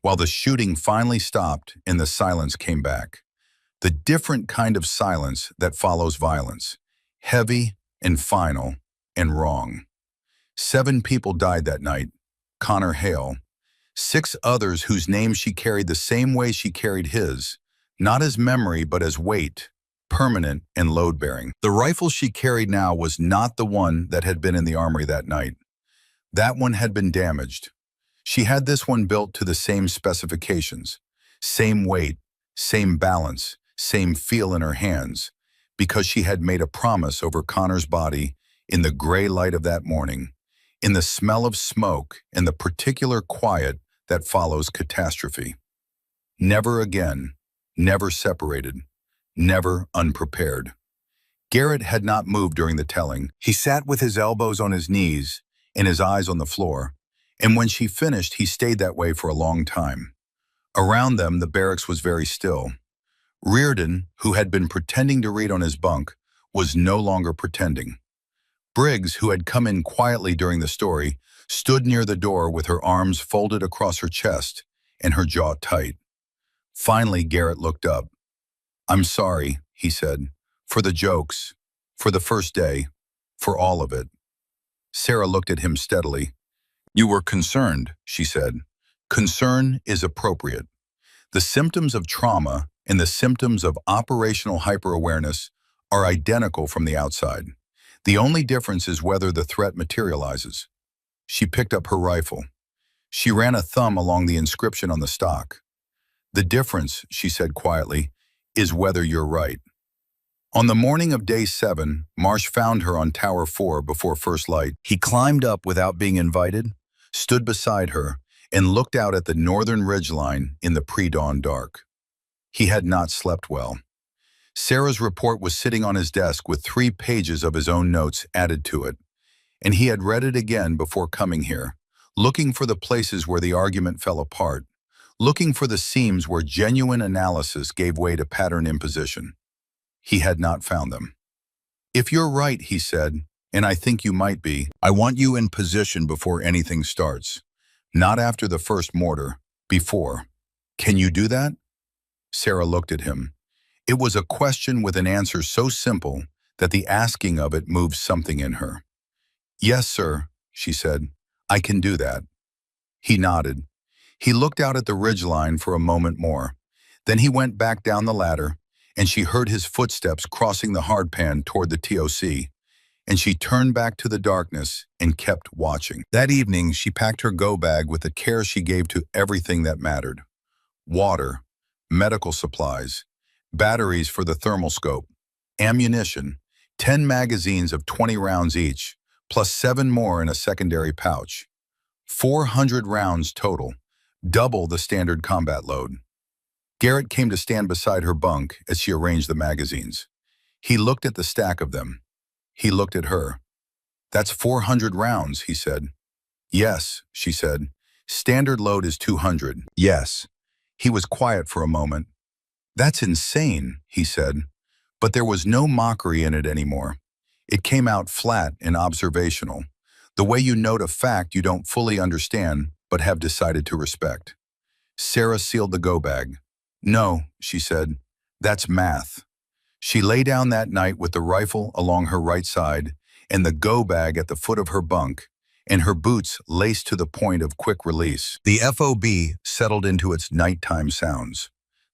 while the shooting finally stopped and the silence came back. The different kind of silence that follows violence, heavy and final and wrong. 7 people died that night. Connor Hale. 6 others whose names she carried the same way she carried his, not as memory but as weight, permanent and load-bearing. The rifle she carried now was not the one that had been in the armory that night. That one had been damaged. She had this one built to the same specifications, same weight, same balance, same feel in her hands, because she had made a promise over Connor's body in the gray light of that morning, in the smell of smoke and the particular quiet that follows catastrophe. Never again, never separated, never unprepared. Garrett had not moved during the telling. He sat with his elbows on his knees and his eyes on the floor, and when she finished, he stayed that way for a long time. Around them, the barracks was very still. Reardon, who had been pretending to read on his bunk, was no longer pretending. Briggs, who had come in quietly during the story, stood near the door with her arms folded across her chest and her jaw tight. Finally, Garrett looked up. "I'm sorry," he said, "for the jokes, for the first day, for all of it." Sarah looked at him steadily. "You were concerned," she said. "Concern is appropriate. The symptoms of trauma and the symptoms of operational hyper-awareness are identical from the outside. The only difference is whether the threat materializes." She picked up her rifle. She ran a thumb along the inscription on the stock. "The difference," she said quietly, "is whether you're right." On the morning of day 7, Marsh found her on Tower 4 before first light. He climbed up without being invited, stood beside her, and looked out at the northern ridgeline in the pre-dawn dark. He had not slept well. Sarah's report was sitting on his desk with 3 pages of his own notes added to it, and he had read it again before coming here, looking for the places where the argument fell apart, looking for the seams where genuine analysis gave way to pattern imposition. He had not found them. "If you're right," he said, "and I think you might be, I want you in position before anything starts. Not after the first mortar, before. Can you do that?" Sarah looked at him. It was a question with an answer so simple that the asking of it moved something in her. "Yes, sir," she said. "I can do that." He nodded. He looked out at the ridgeline for a moment more. Then he went back down the ladder, and she heard his footsteps crossing the hardpan toward the TOC. and she turned back to the darkness and kept watching. That evening, she packed her go-bag with the care she gave to everything that mattered: water, medical supplies, batteries for the thermal scope, ammunition, 10 magazines of 20 rounds each, plus 7 more in a secondary pouch. 400 rounds total, double the standard combat load. Garrett came to stand beside her bunk as she arranged the magazines. He looked at the stack of them. He looked at her. "That's 400 rounds," he said. "Yes," she said. "Standard load is 200. Yes." He was quiet for a moment. "That's insane," he said. But there was no mockery in it anymore. It came out flat and observational, the way you note a fact you don't fully understand but have decided to respect. Sarah sealed the go-bag. "No," she said, "that's math." She lay down that night with the rifle along her right side and the go-bag at the foot of her bunk, and her boots laced to the point of quick release. The FOB settled into its nighttime sounds.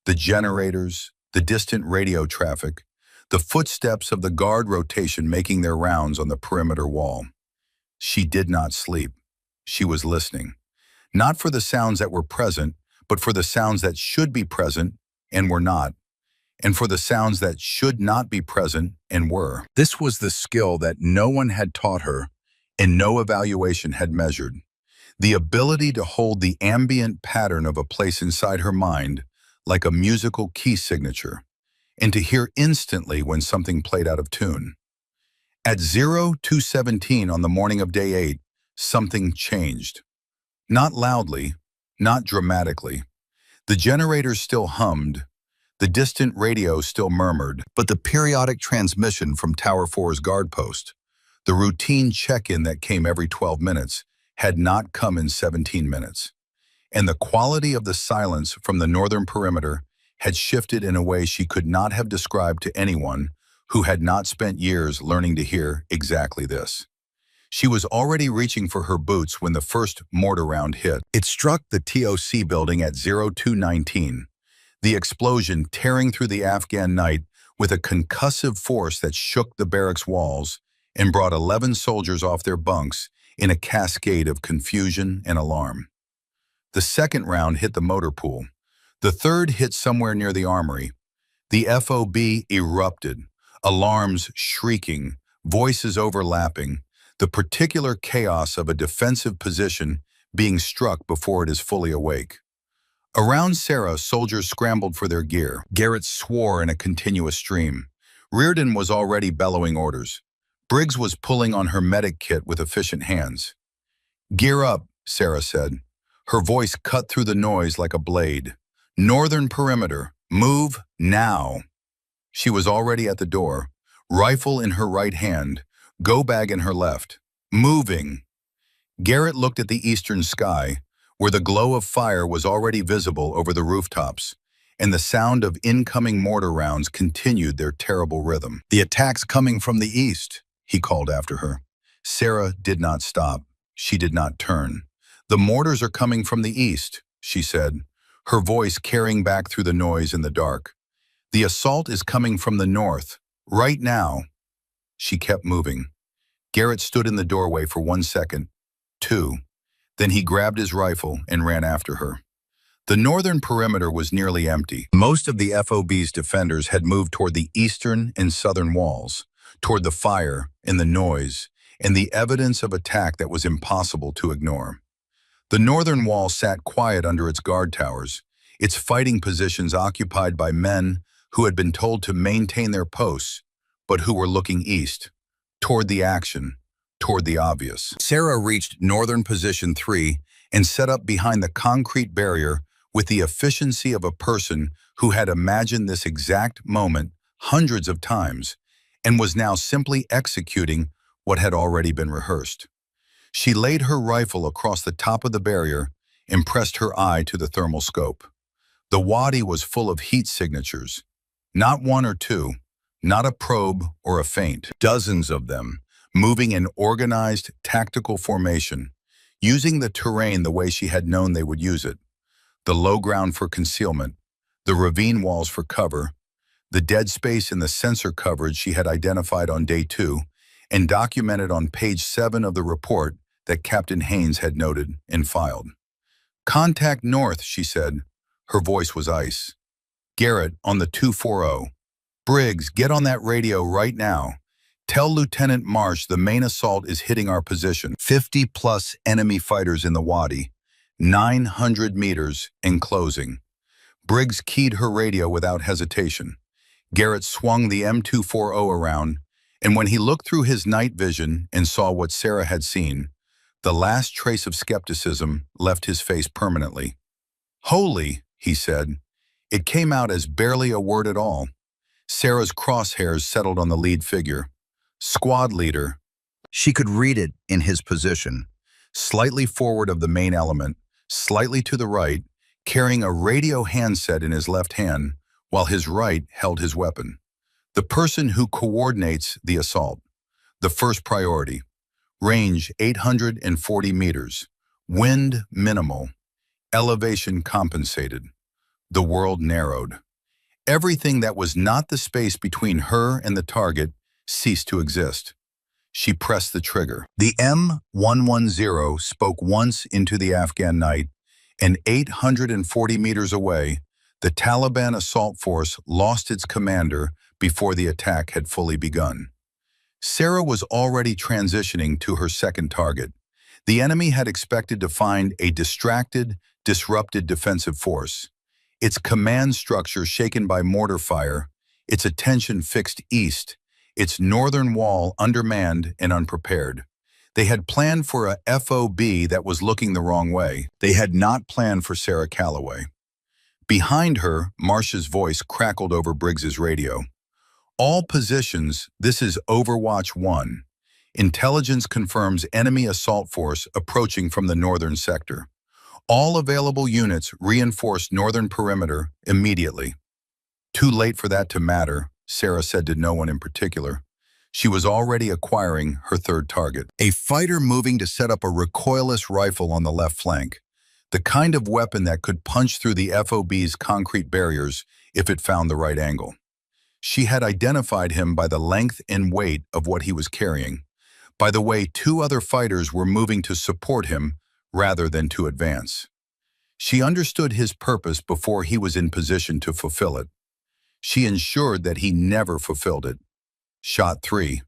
The generators, the distant radio traffic, the footsteps of the guard rotation making their rounds on the perimeter wall. She did not sleep. She was listening. Not for the sounds that were present, but for the sounds that should be present and were not, and for the sounds that should not be present and were. This was the skill that no one had taught her and no evaluation had measured. The ability to hold the ambient pattern of a place inside her mind like a musical key signature, and to hear instantly when something played out of tune. At 0217 on the morning of day 8, something changed. Not loudly, not dramatically. The generators still hummed, the distant radio still murmured, but the periodic transmission from Tower 4's guard post, the routine check-in that came every 12 minutes, had not come in 17 minutes. And the quality of the silence from the northern perimeter had shifted in a way she could not have described to anyone who had not spent years learning to hear exactly this. She was already reaching for her boots when the first mortar round hit. It struck the TOC building at 0219, the explosion tearing through the Afghan night with a concussive force that shook the barracks walls and brought 11 soldiers off their bunks in a cascade of confusion and alarm. The second round hit the motor pool. The third hit somewhere near the armory. The FOB erupted, alarms shrieking, voices overlapping, the particular chaos of a defensive position being struck before it is fully awake. Around Sarah, soldiers scrambled for their gear. Garrett swore in a continuous stream. Reardon was already bellowing orders. Briggs was pulling on her medic kit with efficient hands. "Gear up," Sarah said. Her voice cut through the noise like a blade. "Northern perimeter, move now." She was already at the door, rifle in her right hand, go-bag in her left. Moving. Garrett looked at the eastern sky, where the glow of fire was already visible over the rooftops, and the sound of incoming mortar rounds continued their terrible rhythm. "The attack's coming from the east," he called after her. Sarah did not stop. She did not turn. "The mortars are coming from the east," she said, her voice carrying back through the noise in the dark. "The assault is coming from the north, right now." She kept moving. Garrett stood in the doorway for 1 second, 2. Then he grabbed his rifle and ran after her. The northern perimeter was nearly empty. Most of the FOB's defenders had moved toward the eastern and southern walls, toward the fire and the noise and the evidence of attack that was impossible to ignore. The northern wall sat quiet under its guard towers, its fighting positions occupied by men who had been told to maintain their posts, but who were looking east, toward the action, toward the obvious. Sarah reached Northern Position 3 and set up behind the concrete barrier with the efficiency of a person who had imagined this exact moment hundreds of times and was now simply executing what had already been rehearsed. She laid her rifle across the top of the barrier and pressed her eye to the thermal scope. The wadi was full of heat signatures, not one or two, not a probe or a feint, dozens of them, moving in organized tactical formation, using the terrain the way she had known they would use it. The low ground for concealment, the ravine walls for cover, the dead space in the sensor coverage she had identified on day 2, and documented on page 7 of the report that Captain Haynes had noted and filed. "Contact north," she said. Her voice was ice. "Garrett on the 240. Briggs, get on that radio right now. Tell Lieutenant Marsh the main assault is hitting our position. 50-plus enemy fighters in the wadi. 900 meters and closing." Briggs keyed her radio without hesitation. Garrett swung the M240 around, and when he looked through his night vision and saw what Sarah had seen, the last trace of skepticism left his face permanently. "Holy," he said. It came out as barely a word at all. Sarah's crosshairs settled on the lead figure. Squad leader. She could read it in his position, slightly forward of the main element, slightly to the right, carrying a radio handset in his left hand, while his right held his weapon. The person who coordinates the assault. The first priority. Range 840 meters. Wind minimal. Elevation compensated. The world narrowed. Everything that was not the space between her and the target ceased to exist. She pressed the trigger. The M110 spoke once into the Afghan night, and 840 meters away, the Taliban assault force lost its commander before the attack had fully begun. Sarah was already transitioning to her second target. The enemy had expected to find a distracted, disrupted defensive force, its command structure shaken by mortar fire, its attention fixed east, its northern wall undermanned and unprepared. They had planned for a FOB that was looking the wrong way. They had not planned for Sarah Calloway. Behind her, Marsh's voice crackled over Briggs's radio. "All positions, this is Overwatch 1. Intelligence confirms enemy assault force approaching from the northern sector. All available units reinforce northern perimeter immediately." Too late for that to matter, Sarah said to no one in particular. She was already acquiring her third target. A fighter moving to set up a recoilless rifle on the left flank. The kind of weapon that could punch through the FOB's concrete barriers if it found the right angle. She had identified him by the length and weight of what he was carrying, by the way 2 other fighters were moving to support him rather than to advance. She understood his purpose before he was in position to fulfill it. She ensured that he never fulfilled it. Shot 3.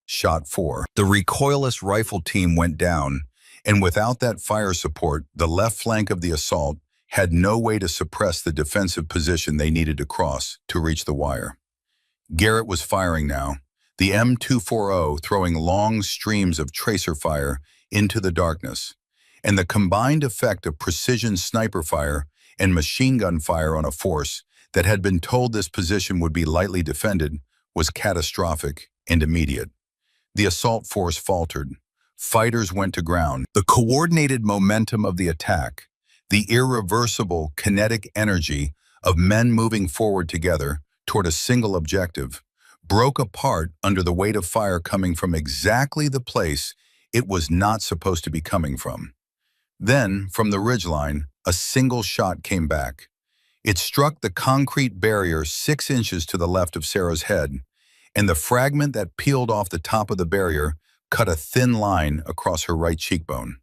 Shot 4. The recoilless rifle team went down, and without that fire support, the left flank of the assault had no way to suppress the defensive position they needed to cross to reach the wire. Garrett was firing now, the M240 throwing long streams of tracer fire into the darkness, and the combined effect of precision sniper fire and machine gun fire on a force that had been told this position would be lightly defended was catastrophic and immediate. The assault force faltered. Fighters went to ground. The coordinated momentum of the attack, the irreversible kinetic energy of men moving forward together toward a single objective, broke apart under the weight of fire coming from exactly the place it was not supposed to be coming from. Then, from the ridgeline, a single shot came back. It struck the concrete barrier 6 inches to the left of Sarah's head, and the fragment that peeled off the top of the barrier cut a thin line across her right cheekbone.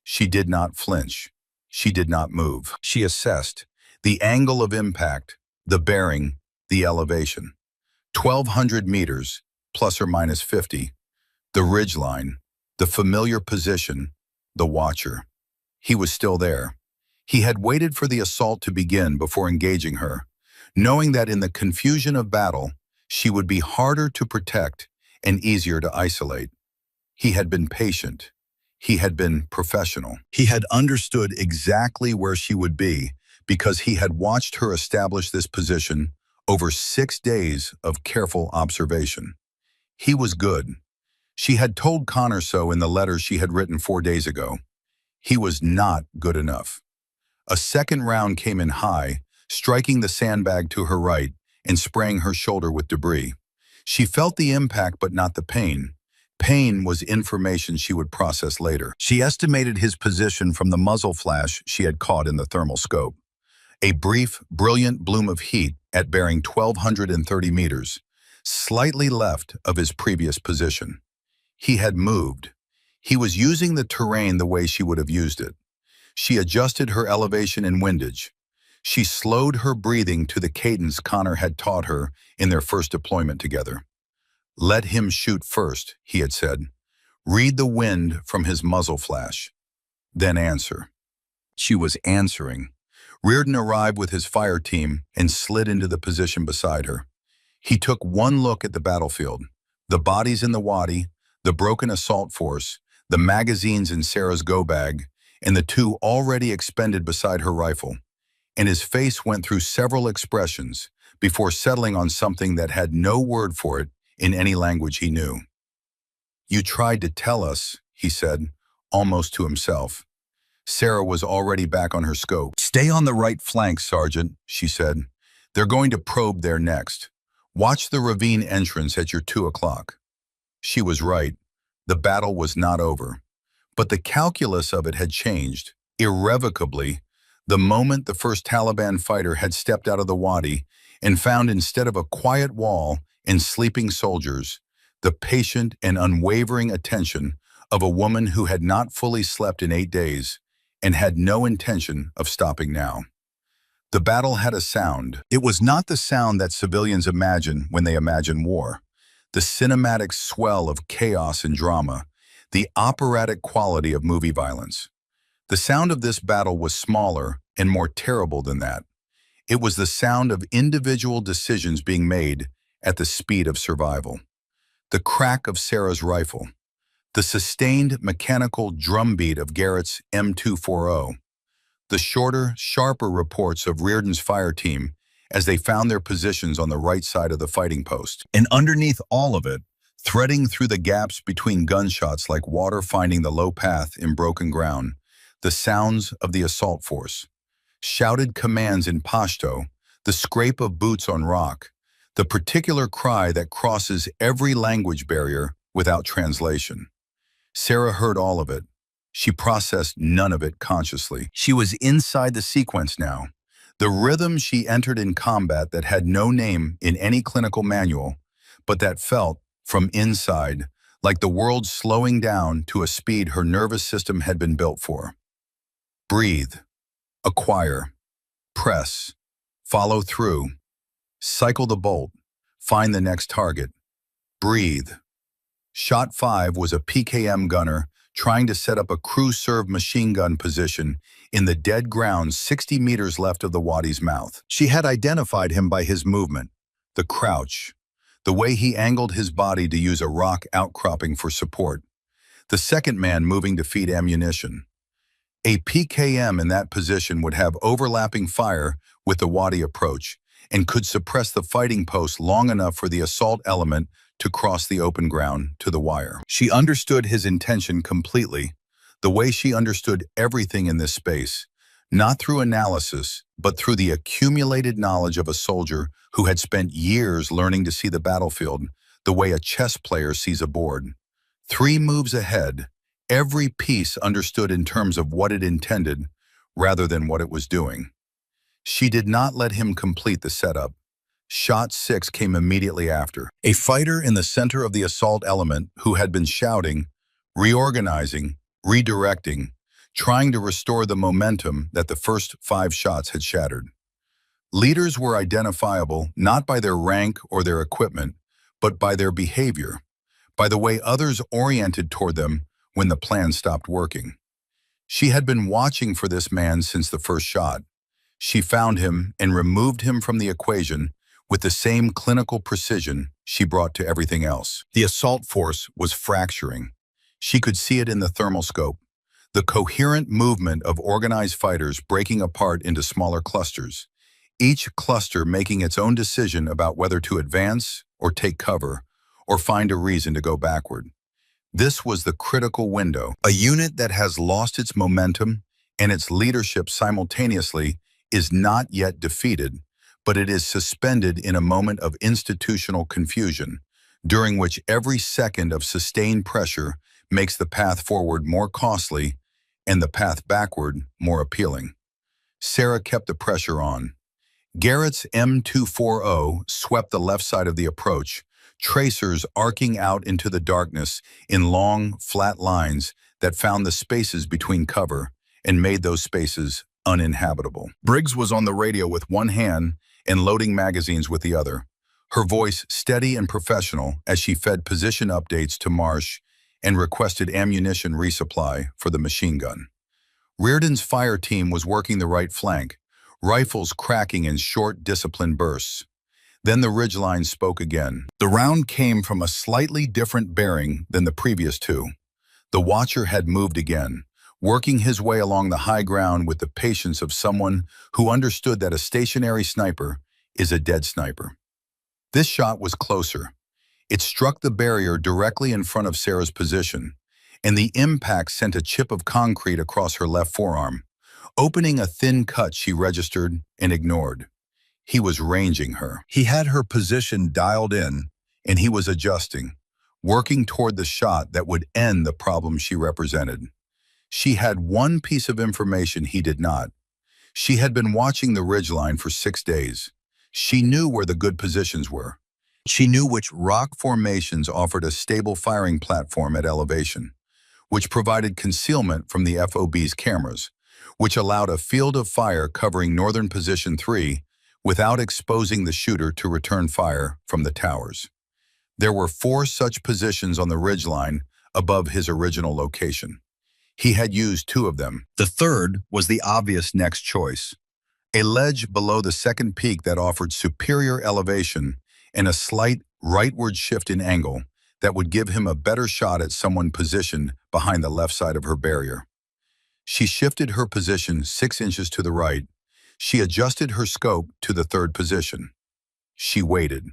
She did not flinch. She did not move. She assessed the angle of impact, the bearing, the elevation. 1,200 meters, plus or minus 50. The ridgeline, the familiar position, the watcher. He was still there. He had waited for the assault to begin before engaging her, knowing that in the confusion of battle, she would be harder to protect and easier to isolate. He had been patient. He had been professional. He had understood exactly where she would be because he had watched her establish this position over 6 days of careful observation. He was good. She had told Connor so in the letter she had written 4 days ago. He was not good enough. A second round came in high, striking the sandbag to her right and spraying her shoulder with debris. She felt the impact but not the pain. Pain was information she would process later. She estimated his position from the muzzle flash she had caught in the thermal scope. A brief, brilliant bloom of heat at bearing 1,230 meters, slightly left of his previous position. He had moved. He was using the terrain the way she would have used it. She adjusted her elevation and windage. She slowed her breathing to the cadence Connor had taught her in their first deployment together. "Let him shoot first," he had said. "Read the wind from his muzzle flash. Then answer." She was answering. Reardon arrived with his fire team and slid into the position beside her. He took one look at the battlefield, the bodies in the wadi, the broken assault force, the magazines in Sarah's go bag, and the two already expended beside her rifle, and his face went through several expressions before settling on something that had no word for it in any language he knew. "You tried to tell us," he said, almost to himself. Sarah was already back on her scope. "Stay on the right flank, Sergeant," she said. "They're going to probe there next. Watch the ravine entrance at your 2 o'clock. She was right. The battle was not over. But the calculus of it had changed, irrevocably, the moment the first Taliban fighter had stepped out of the wadi and found, instead of a quiet wall and sleeping soldiers, the patient and unwavering attention of a woman who had not fully slept in 8 days and had no intention of stopping now. The battle had a sound. It was not the sound that civilians imagine when they imagine war. The cinematic swell of chaos and drama, the operatic quality of movie violence. The sound of this battle was smaller and more terrible than that. It was the sound of individual decisions being made at the speed of survival. The crack of Sarah's rifle, the sustained mechanical drumbeat of Garrett's M240, the shorter, sharper reports of Reardon's fire team as they found their positions on the right side of the fighting post. And underneath all of it, threading through the gaps between gunshots like water finding the low path in broken ground, the sounds of the assault force. Shouted commands in Pashto, the scrape of boots on rock, the particular cry that crosses every language barrier without translation. Sarah heard all of it. She processed none of it consciously. She was inside the sequence now. The rhythm she entered in combat that had no name in any clinical manual, but that felt, from inside, like the world slowing down to a speed her nervous system had been built for. Breathe. Acquire. Press. Follow through. Cycle the bolt. Find the next target. Breathe. Shot 5 was a PKM gunner trying to set up a crew-served machine gun position in the dead ground 60 meters left of the wadi's mouth. She had identified him by his movement, the crouch, the way he angled his body to use a rock outcropping for support, the second man moving to feed ammunition. A PKM in that position would have overlapping fire with the wadi approach and could suppress the fighting post long enough for the assault element to cross the open ground to the wire. She understood his intention completely, the way she understood everything in this space, not through analysis, but through the accumulated knowledge of a soldier who had spent years learning to see the battlefield the way a chess player sees a board. 3 moves ahead, every piece understood in terms of what it intended rather than what it was doing. She did not let him complete the setup. Shot 6 came immediately after. A fighter in the center of the assault element who had been shouting, reorganizing, redirecting, trying to restore the momentum that the first 5 shots had shattered. Leaders were identifiable not by their rank or their equipment, but by their behavior, by the way others oriented toward them when the plan stopped working. She had been watching for this man since the first shot. She found him and removed him from the equation with the same clinical precision she brought to everything else. The assault force was fracturing. She could see it in the thermal scope, the coherent movement of organized fighters breaking apart into smaller clusters, each cluster making its own decision about whether to advance or take cover or find a reason to go backward. This was the critical window. A unit that has lost its momentum and its leadership simultaneously is not yet defeated, but it is suspended in a moment of institutional confusion, during which every second of sustained pressure makes the path forward more costly and the path backward more appealing. Sarah kept the pressure on. Garrett's M240 swept the left side of the approach, tracers arcing out into the darkness in long, flat lines that found the spaces between cover and made those spaces uninhabitable. Briggs was on the radio with one hand and loading magazines with the other, her voice steady and professional as she fed position updates to Marsh and requested ammunition resupply for the machine gun. Reardon's fire team was working the right flank, rifles cracking in short, disciplined bursts. Then the ridgeline spoke again. The round came from a slightly different bearing than the previous two. The watcher had moved again, working his way along the high ground with the patience of someone who understood that a stationary sniper is a dead sniper. This shot was closer. It struck the barrier directly in front of Sarah's position, and the impact sent a chip of concrete across her left forearm, opening a thin cut she registered and ignored. He was ranging her. He had her position dialed in, and he was adjusting, working toward the shot that would end the problem she represented. She had one piece of information he did not. She had been watching the ridgeline for 6 days. She knew where the good positions were. She knew which rock formations offered a stable firing platform at elevation, which provided concealment from the FOB's cameras, which allowed a field of fire covering northern position 3 without exposing the shooter to return fire from the towers. There were 4 such positions on the ridgeline above his original location. He had used 2 of them. The third was the obvious next choice. A ledge below the second peak that offered superior elevation and a slight rightward shift in angle that would give him a better shot at someone positioned behind the left side of her barrier. She shifted her position 6 inches to the right. She adjusted her scope to the third position. She waited.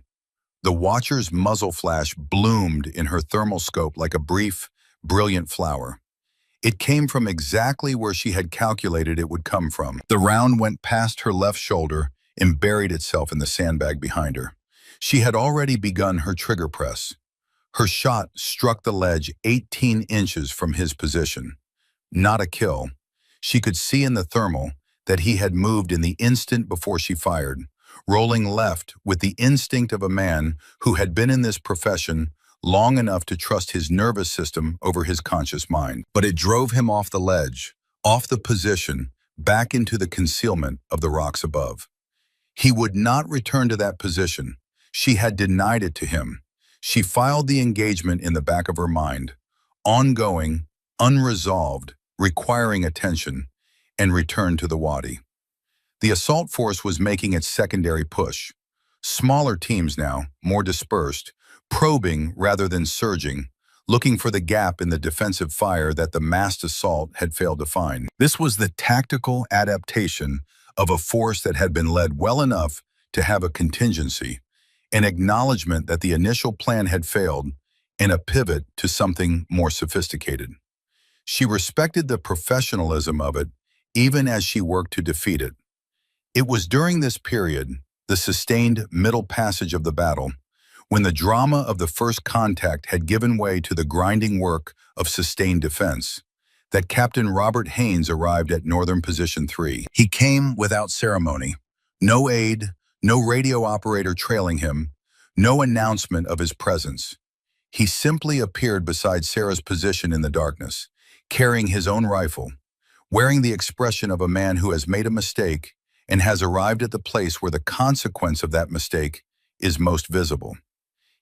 The watcher's muzzle flash bloomed in her thermal scope like a brief, brilliant flower. It came from exactly where she had calculated it would come from. The round went past her left shoulder and buried itself in the sandbag behind her. She had already begun her trigger press. Her shot struck the ledge 18 inches from his position. Not a kill. She could see in the thermal that he had moved in the instant before she fired, rolling left with the instinct of a man who had been in this profession long enough to trust his nervous system over his conscious mind. But it drove him off the ledge, off the position, back into the concealment of the rocks above. He would not return to that position. She had denied it to him. She filed the engagement in the back of her mind, ongoing, unresolved, requiring attention, and returned to the wadi. The assault force was making its secondary push. Smaller teams now, more dispersed, probing rather than surging, looking for the gap in the defensive fire that the massed assault had failed to find. This was the tactical adaptation of a force that had been led well enough to have a contingency, an acknowledgement that the initial plan had failed, and a pivot to something more sophisticated. She respected the professionalism of it, even as she worked to defeat it. It was during this period, the sustained middle passage of the battle, when the drama of the first contact had given way to the grinding work of sustained defense, that Captain Robert Haynes arrived at Northern Position 3. He came without ceremony. No aide, no radio operator trailing him, no announcement of his presence. He simply appeared beside Sarah's position in the darkness, carrying his own rifle, wearing the expression of a man who has made a mistake and has arrived at the place where the consequence of that mistake is most visible.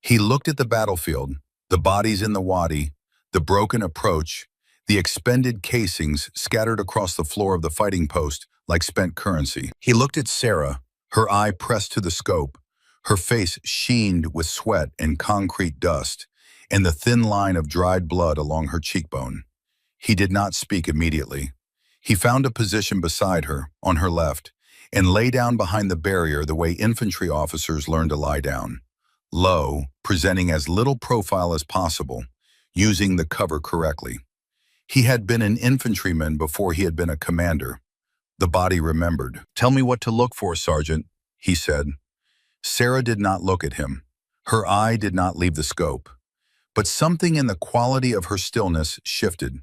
He looked at the battlefield, the bodies in the wadi, the broken approach, the expended casings scattered across the floor of the fighting post like spent currency. He looked at Sarah, her eye pressed to the scope, her face sheened with sweat and concrete dust, and the thin line of dried blood along her cheekbone. He did not speak immediately. He found a position beside her, on her left, and lay down behind the barrier the way infantry officers learn to lie down. Low, presenting as little profile as possible, using the cover correctly. He had been an infantryman before he had been a commander. The body remembered. "Tell me what to look for, Sergeant," he said. Sarah did not look at him. Her eye did not leave the scope. But something in the quality of her stillness shifted.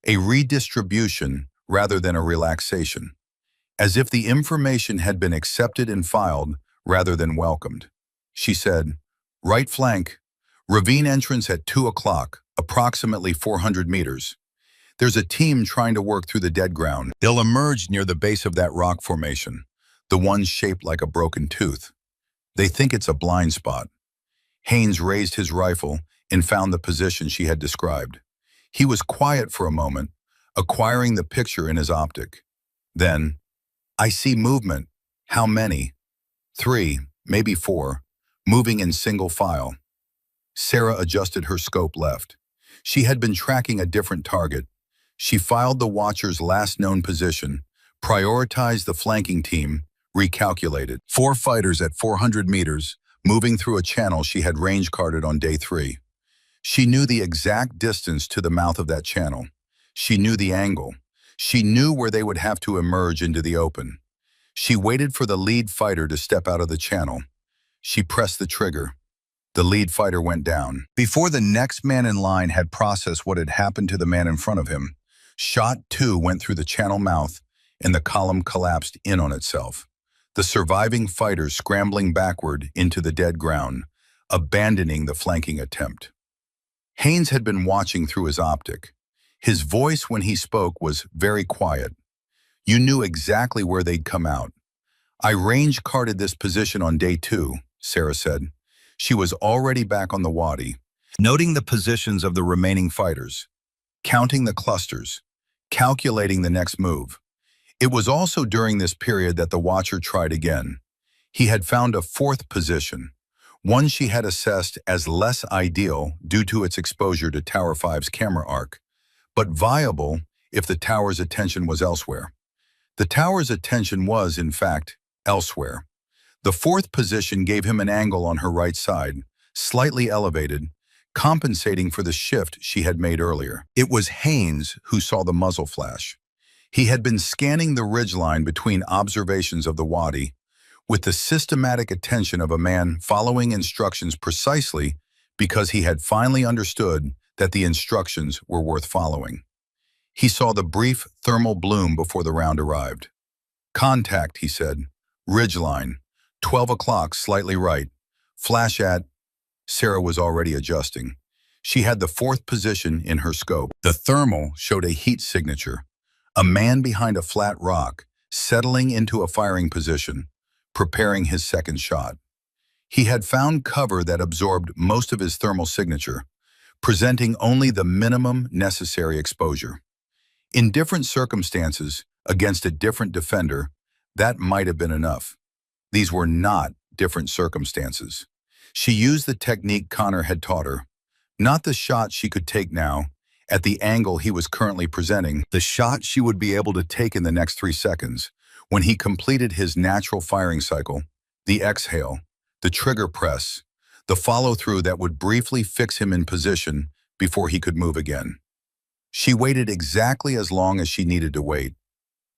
A redistribution rather than a relaxation. As if the information had been accepted and filed rather than welcomed. She said, Right flank. Ravine entrance at 2 o'clock, approximately 400 meters. There's a team trying to work through the dead ground. They'll emerge near the base of that rock formation, the one shaped like a broken tooth. They think it's a blind spot. Haynes raised his rifle and found the position she had described. He was quiet for a moment, acquiring the picture in his optic. Then, I see movement. How many? 3, maybe 4, moving in single file. Sarah adjusted her scope left. She had been tracking a different target. She filed the Watcher's last known position, prioritized the flanking team, recalculated. 4 fighters at 400 meters, moving through a channel she had range carded on day 3. She knew the exact distance to the mouth of that channel. She knew the angle. She knew where they would have to emerge into the open. She waited for the lead fighter to step out of the channel. She pressed the trigger. The lead fighter went down. Before the next man in line had processed what had happened to the man in front of him, shot 2 went through the channel mouth and the column collapsed in on itself. The surviving fighters scrambling backward into the dead ground, abandoning the flanking attempt. Haynes had been watching through his optic. His voice when he spoke was very quiet. You knew exactly where they'd come out. I range carded this position on day 2, Sarah said. She was already back on the wadi, noting the positions of the remaining fighters, counting the clusters, calculating the next move. It was also during this period that the Watcher tried again. He had found a 4th position, one she had assessed as less ideal due to its exposure to Tower 5's camera arc, but viable if the tower's attention was elsewhere. The tower's attention was, in fact, elsewhere. The 4th position gave him an angle on her right side, slightly elevated, compensating for the shift she had made earlier. It was Haynes who saw the muzzle flash. He had been scanning the ridgeline between observations of the wadi, with the systematic attention of a man following instructions precisely because he had finally understood that the instructions were worth following. He saw the brief thermal bloom before the round arrived. Contact, he said. Ridgeline. 12 o'clock, slightly right. Flash at... Sarah was already adjusting. She had the 4th position in her scope. The thermal showed a heat signature. A man behind a flat rock, settling into a firing position, preparing his second shot. He had found cover that absorbed most of his thermal signature, presenting only the minimum necessary exposure. In different circumstances, against a different defender, that might have been enough. These were not different circumstances. She used the technique Connor had taught her, not the shot she could take now, at the angle he was currently presenting, the shot she would be able to take in the next 3 seconds, when he completed his natural firing cycle, the exhale, the trigger press, the follow-through that would briefly fix him in position before he could move again. She waited exactly as long as she needed to wait.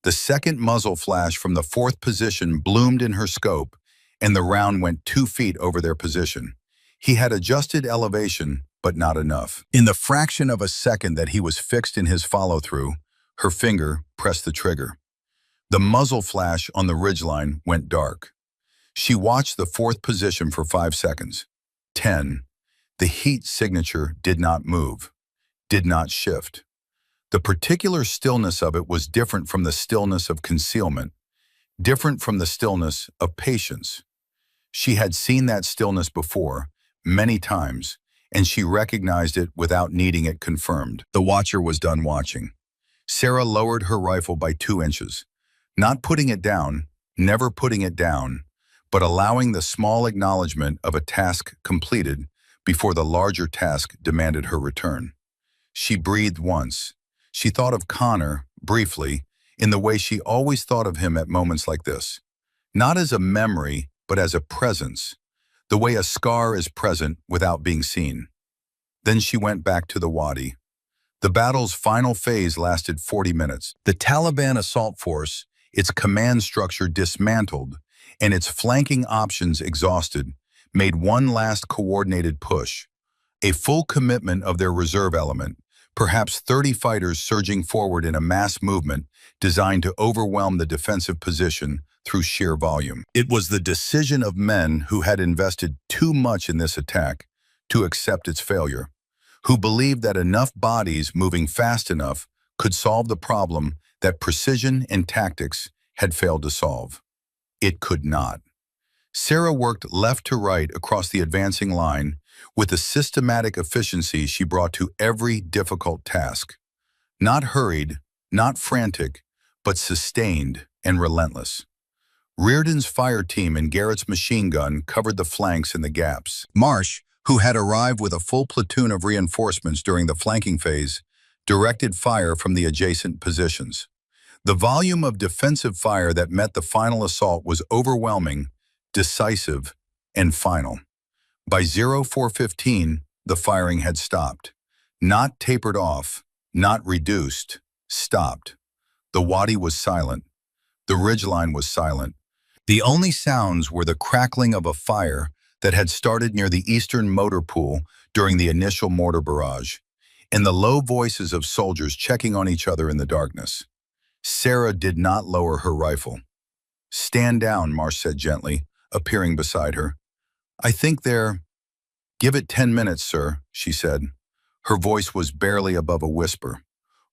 The second muzzle flash from the 4th position bloomed in her scope, and the round went 2 feet over their position. He had adjusted elevation, but not enough. In the fraction of a second that he was fixed in his follow-through, her finger pressed the trigger. The muzzle flash on the ridgeline went dark. She watched the 4th position for 5 seconds. 10. The heat signature did not move, did not shift. The particular stillness of it was different from the stillness of concealment, different from the stillness of patience. She had seen that stillness before, many times, and she recognized it without needing it confirmed. The Watcher was done watching. Sarah lowered her rifle by 2 inches, not putting it down, never putting it down, but allowing the small acknowledgement of a task completed before the larger task demanded her return. She breathed once. She thought of Connor, briefly, in the way she always thought of him at moments like this. Not as a memory, but as a presence, the way a scar is present without being seen. Then she went back to the wadi. The battle's final phase lasted 40 minutes. The Taliban assault force, its command structure dismantled, and its flanking options exhausted, made one last coordinated push, a full commitment of their reserve element, perhaps 30 fighters surging forward in a mass movement designed to overwhelm the defensive position through sheer volume. It was the decision of men who had invested too much in this attack to accept its failure, who believed that enough bodies moving fast enough could solve the problem that precision and tactics had failed to solve. It could not. Sarah worked left to right across the advancing line with the systematic efficiency she brought to every difficult task. Not hurried, not frantic, but sustained and relentless. Reardon's fire team and Garrett's machine gun covered the flanks and the gaps. Marsh, who had arrived with a full platoon of reinforcements during the flanking phase, directed fire from the adjacent positions. The volume of defensive fire that met the final assault was overwhelming, decisive, and final. By 04:15, the firing had stopped. Not tapered off, not reduced, stopped. The wadi was silent. The ridgeline was silent. The only sounds were the crackling of a fire that had started near the eastern motor pool during the initial mortar barrage, and the low voices of soldiers checking on each other in the darkness. Sarah did not lower her rifle. "Stand down," Marsh said gently, appearing beside her. "I think they're—" "Give it 10 minutes, sir," she said. Her voice was barely above a whisper,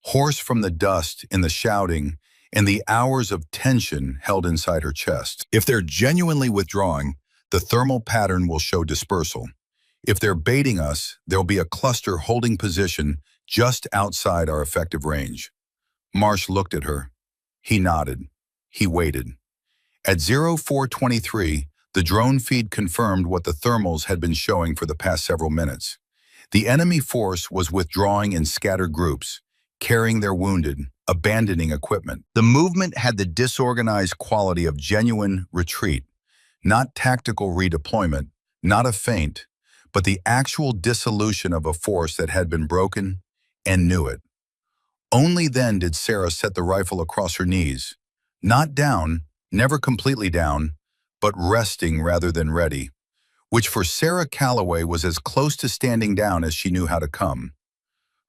hoarse from the dust and the shouting and the hours of tension held inside her chest. "If they're genuinely withdrawing, the thermal pattern will show dispersal. If they're baiting us, there'll be a cluster holding position just outside our effective range." Marsh looked at her. He nodded. He waited. At 04:23, the drone feed confirmed what the thermals had been showing for the past several minutes. The enemy force was withdrawing in scattered groups, carrying their wounded, abandoning equipment. The movement had the disorganized quality of genuine retreat, not tactical redeployment, not a feint, but the actual dissolution of a force that had been broken and knew it. Only then did Sarah set the rifle across her knees, not down, never completely down, but resting rather than ready, which for Sarah Calloway was as close to standing down as she knew how to come.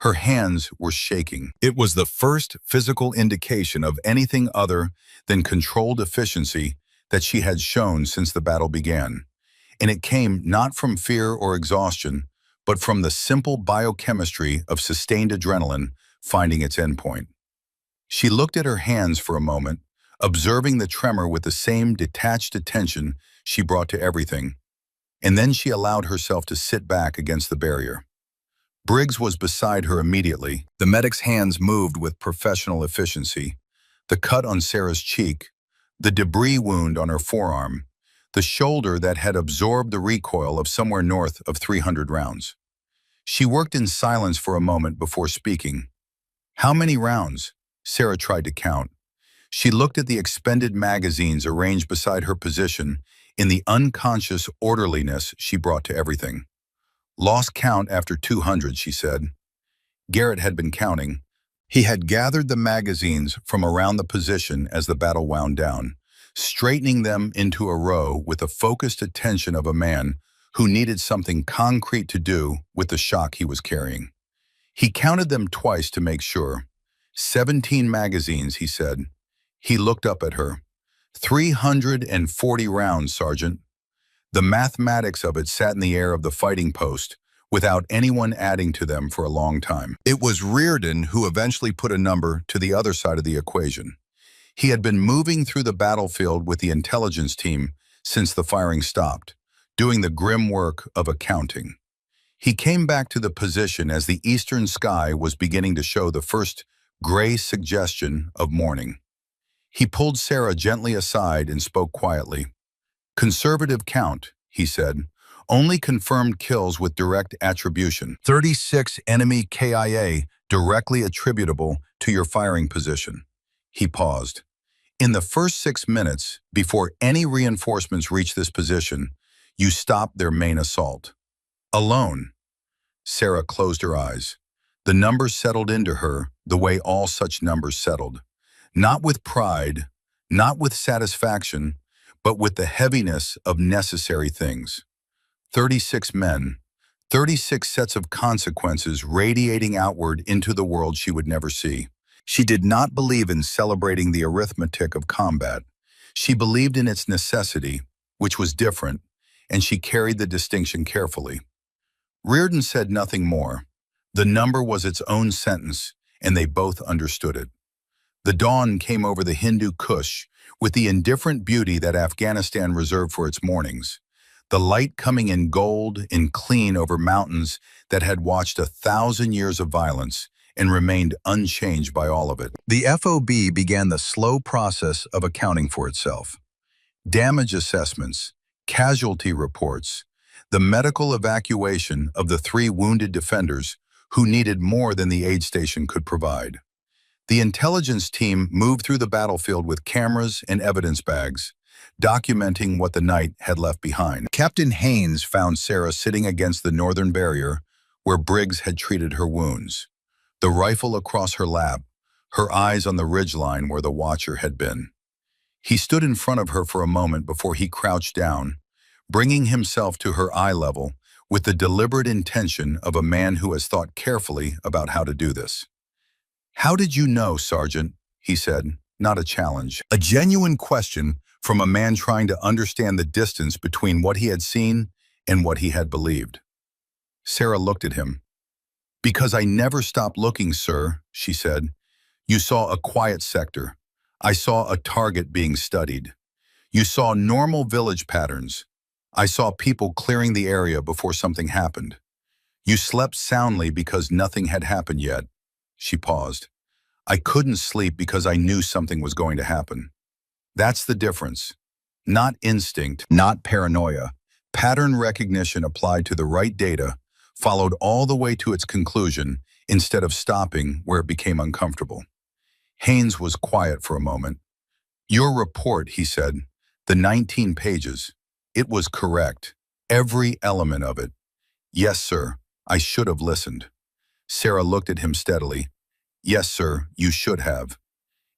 Her hands were shaking. It was the first physical indication of anything other than controlled efficiency that she had shown since the battle began, and it came not from fear or exhaustion, but from the simple biochemistry of sustained adrenaline finding its endpoint. She looked at her hands for a moment, observing the tremor with the same detached attention she brought to everything, and then she allowed herself to sit back against the barrier. Briggs was beside her immediately. The medic's hands moved with professional efficiency. The cut on Sarah's cheek, the debris wound on her forearm, the shoulder that had absorbed the recoil of somewhere north of 300 rounds. She worked in silence for a moment before speaking. "How many rounds?" Sarah tried to count. She looked at the expended magazines arranged beside her position in the unconscious orderliness she brought to everything. "Lost count after 200, she said. Garrett had been counting. He had gathered the magazines from around the position as the battle wound down, straightening them into a row with the focused attention of a man who needed something concrete to do with the shock he was carrying. He counted them twice to make sure. 17 magazines, he said. He looked up at her. 340 rounds, Sergeant. The mathematics of it sat in the air of the fighting post, without anyone adding to them for a long time. It was Reardon who eventually put a number to the other side of the equation. He had been moving through the battlefield with the intelligence team since the firing stopped, doing the grim work of accounting. He came back to the position as the eastern sky was beginning to show the first gray suggestion of morning. He pulled Sarah gently aside and spoke quietly. "Conservative count," he said. "Only confirmed kills with direct attribution. 36 enemy KIA directly attributable to your firing position." He paused. "In the first 6 minutes, before any reinforcements reached this position, you stopped their main assault. Alone." Sarah closed her eyes. The numbers settled into her the way all such numbers settled. Not with pride, not with satisfaction, but with the heaviness of necessary things. 36 men, 36 sets of consequences radiating outward into the world she would never see. She did not believe in celebrating the arithmetic of combat. She believed in its necessity, which was different, and she carried the distinction carefully. Reardon said nothing more. The number was its own sentence, and they both understood it. The dawn came over the Hindu Kush with the indifferent beauty that Afghanistan reserved for its mornings. The light coming in gold and clean over mountains that had watched 1,000 years of violence and remained unchanged by all of it. The FOB began the slow process of accounting for itself. Damage assessments, casualty reports, the medical evacuation of the 3 wounded defenders who needed more than the aid station could provide. The intelligence team moved through the battlefield with cameras and evidence bags, documenting what the night had left behind. Captain Haynes found Sarah sitting against the northern barrier where Briggs had treated her wounds, the rifle across her lap, her eyes on the ridgeline where the watcher had been. He stood in front of her for a moment before he crouched down, bringing himself to her eye level with the deliberate intention of a man who has thought carefully about how to do this. "How did you know, Sergeant?" he said, not a challenge. A genuine question from a man trying to understand the distance between what he had seen and what he had believed. Sarah looked at him. "Because I never stopped looking, sir," she said. "You saw a quiet sector. I saw a target being studied. You saw normal village patterns. I saw people clearing the area before something happened. You slept soundly because nothing had happened yet." She paused. "I couldn't sleep because I knew something was going to happen. That's the difference. Not instinct, not paranoia. Pattern recognition applied to the right data, followed all the way to its conclusion instead of stopping where it became uncomfortable." Haynes was quiet for a moment. "Your report," he said, "the 19 pages, it was correct. Every element of it." "Yes, sir. I should have listened." Sarah looked at him steadily. "Yes, sir, you should have."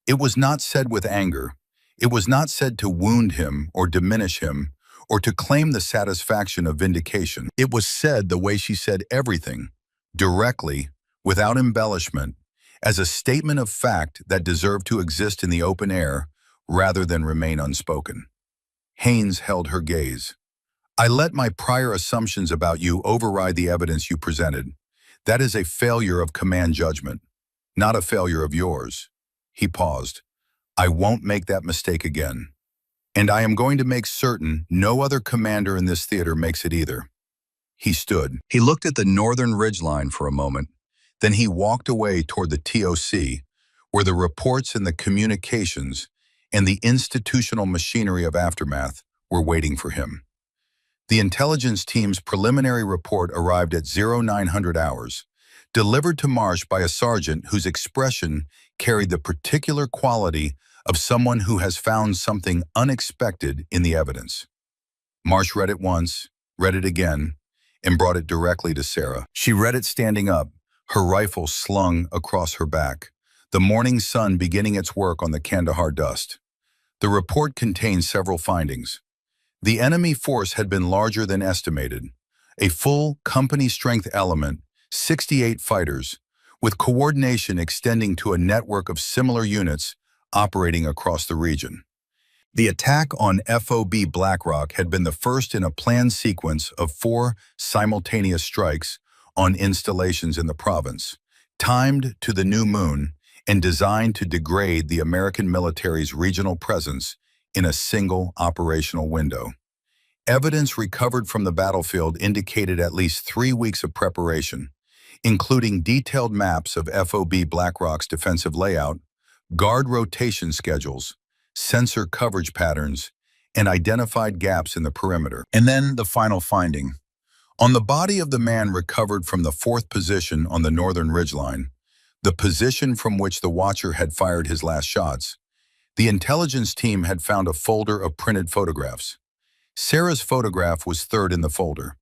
It was not said with anger. It was not said to wound him or diminish him or to claim the satisfaction of vindication. It was said the way she said everything, directly, without embellishment, as a statement of fact that deserved to exist in the open air rather than remain unspoken. Haynes held her gaze. "I let my prior assumptions about you override the evidence you presented. That is a failure of command judgment, not a failure of yours." He paused. "I won't make that mistake again. And I am going to make certain no other commander in this theater makes it either." He stood. He looked at the northern ridgeline for a moment. Then he walked away toward the TOC, where the reports and the communications and the institutional machinery of aftermath were waiting for him. The intelligence team's preliminary report arrived at 0900 hours, delivered to Marsh by a sergeant whose expression carried the particular quality of someone who has found something unexpected in the evidence. Marsh read it once, read it again, and brought it directly to Sarah. She read it standing up, her rifle slung across her back, the morning sun beginning its work on the Kandahar dust. The report contained several findings. The enemy force had been larger than estimated, a full company-strength element, 68 fighters, with coordination extending to a network of similar units operating across the region. The attack on FOB Blackrock had been the first in a planned sequence of 4 simultaneous strikes on installations in the province, timed to the new moon and designed to degrade the American military's regional presence in a single operational window. Evidence recovered from the battlefield indicated at least 3 weeks of preparation, including detailed maps of FOB Blackrock's defensive layout, guard rotation schedules, sensor coverage patterns, and identified gaps in the perimeter. And then the final finding. On the body of the man recovered from the 4th position on the northern ridgeline, the position from which the watcher had fired his last shots, the intelligence team had found a folder of printed photographs. Sarah's photograph was 3rd in the folder.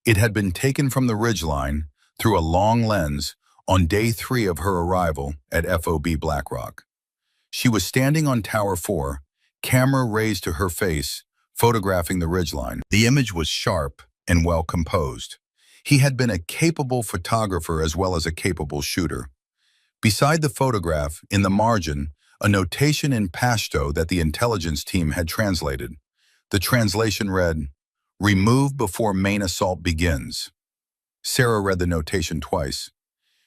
It had been taken from the ridgeline through a long lens on day 3 of her arrival at FOB Blackrock. She was standing on Tower 4, camera raised to her face, photographing the ridgeline. The image was sharp and well composed. He had been a capable photographer as well as a capable shooter. Beside the photograph, in the margin, a notation in Pashto that the intelligence team had translated. The translation read, "Remove before main assault begins." Sarah read the notation twice.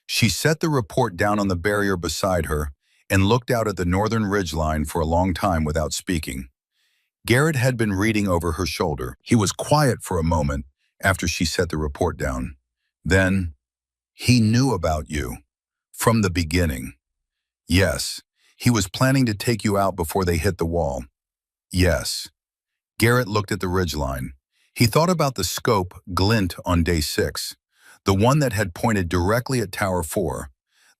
She set the report down on the barrier beside her and looked out at the northern ridgeline for a long time without speaking. Garrett had been reading over her shoulder. He was quiet for a moment after she set the report down. Then, "He knew about you. From the beginning." "Yes. He was planning to take you out before they hit the wall." "Yes." Garrett looked at the ridgeline. He thought about the scope glint on day 6, the one that had pointed directly at Tower 4,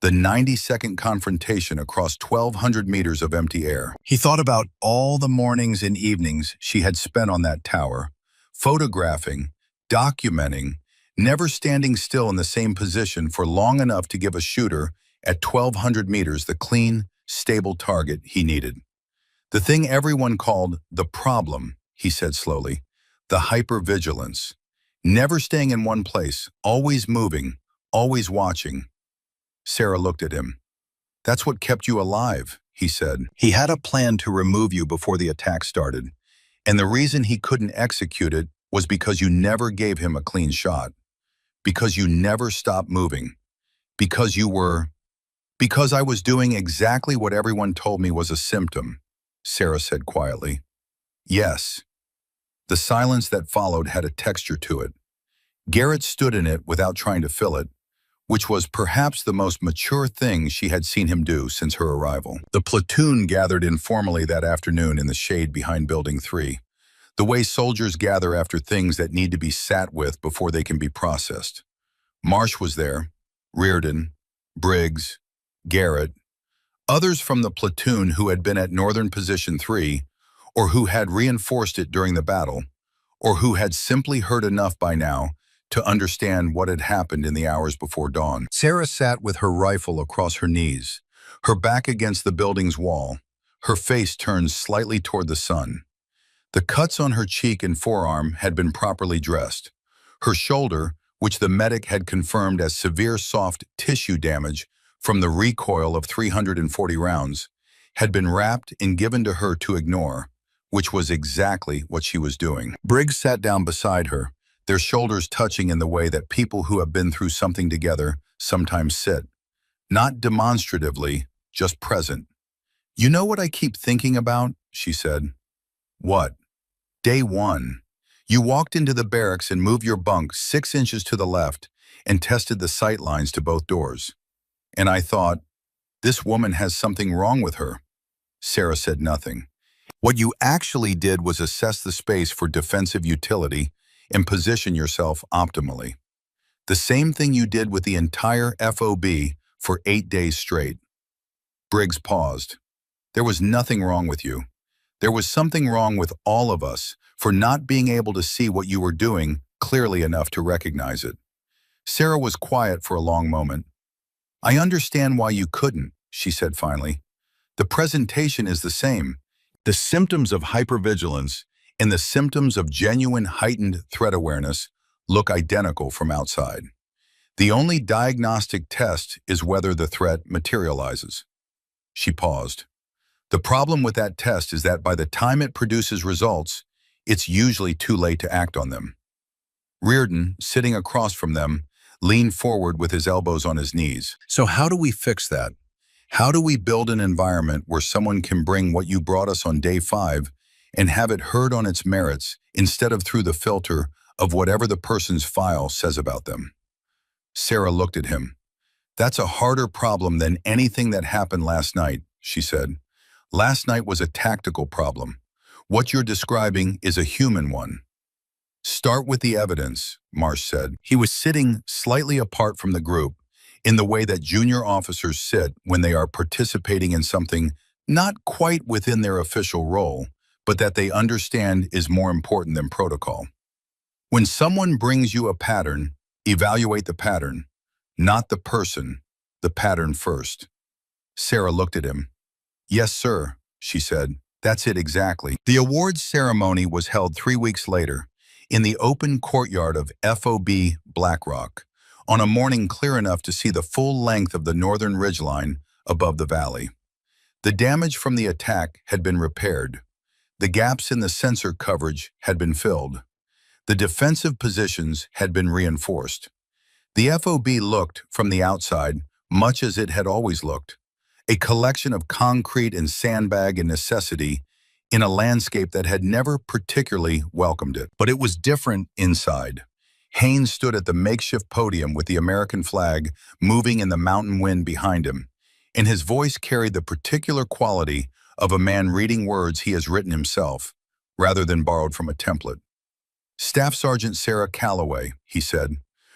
the 90-second confrontation across 1,200 meters of empty air. He thought about all the mornings and evenings she had spent on that tower, photographing, documenting, never standing still in the same position for long enough to give a shooter at 1,200 meters the clean, stable target he needed. "The thing everyone called the problem," he said slowly, "the hypervigilance. Never staying in one place, always moving, always watching." Sarah looked at him. "That's what kept you alive," he said. "He had a plan to remove you before the attack started, and the reason he couldn't execute it was because you never gave him a clean shot, because you never stopped moving, because because I was doing exactly what everyone told me was a symptom," Sarah said quietly. "Yes." The silence that followed had a texture to it. Garrett stood in it without trying to fill it, which was perhaps the most mature thing she had seen him do since her arrival. The platoon gathered informally that afternoon in the shade behind Building 3, the way soldiers gather after things that need to be sat with before they can be processed. Marsh was there, Reardon, Briggs, Garrett, others from the platoon who had been at Northern Position 3, or who had reinforced it during the battle, or who had simply heard enough by now to understand what had happened in the hours before dawn. Sarah sat with her rifle across her knees, her back against the building's wall, her face turned slightly toward the sun. The cuts on her cheek and forearm had been properly dressed. Her shoulder, which the medic had confirmed as severe soft tissue damage from the recoil of 340 rounds, had been wrapped and given to her to ignore, which was exactly what she was doing. Briggs sat down beside her, their shoulders touching in the way that people who have been through something together sometimes sit. Not demonstratively, just present. "You know what I keep thinking about?" she said. "What?" "Day 1. You walked into the barracks and moved your bunk 6 inches to the left and tested the sight lines to both doors. And I thought, this woman has something wrong with her." Sarah said nothing. "What you actually did was assess the space for defensive utility and position yourself optimally. The same thing you did with the entire FOB for 8 days straight." Briggs paused. "There was nothing wrong with you. There was something wrong with all of us for not being able to see what you were doing clearly enough to recognize it." Sarah was quiet for a long moment. "I understand why you couldn't," she said finally. "The presentation is the same. The symptoms of hypervigilance and the symptoms of genuine heightened threat awareness look identical from outside. The only diagnostic test is whether the threat materializes." She paused. "The problem with that test is that by the time it produces results, it's usually too late to act on them." Reardon, sitting across from them, leaned forward with his elbows on his knees. "So how do we fix that? How do we build an environment where someone can bring what you brought us on day 5 and have it heard on its merits instead of through the filter of whatever the person's file says about them?" Sarah looked at him. "That's a harder problem than anything that happened last night," she said. "Last night was a tactical problem. What you're describing is a human one." "Start with the evidence," Marsh said. He was sitting slightly apart from the group, in the way that junior officers sit when they are participating in something not quite within their official role, but that they understand is more important than protocol. "When someone brings you a pattern, evaluate the pattern, not the person, the pattern first." Sarah looked at him. "Yes, sir," she said. "That's it exactly." The awards ceremony was held 3 weeks later, in the open courtyard of FOB Blackrock, on a morning clear enough to see the full length of the northern ridgeline above the valley. The damage from the attack had been repaired. The gaps in the sensor coverage had been filled. The defensive positions had been reinforced. The FOB looked, from the outside, much as it had always looked, a collection of concrete and sandbag and necessity in a landscape that had never particularly welcomed it. But it was different inside. Haynes stood at the makeshift podium with the American flag moving in the mountain wind behind him, and his voice carried the particular quality of a man reading words he has written himself, rather than borrowed from a template. "Staff Sergeant Sarah Calloway," he said,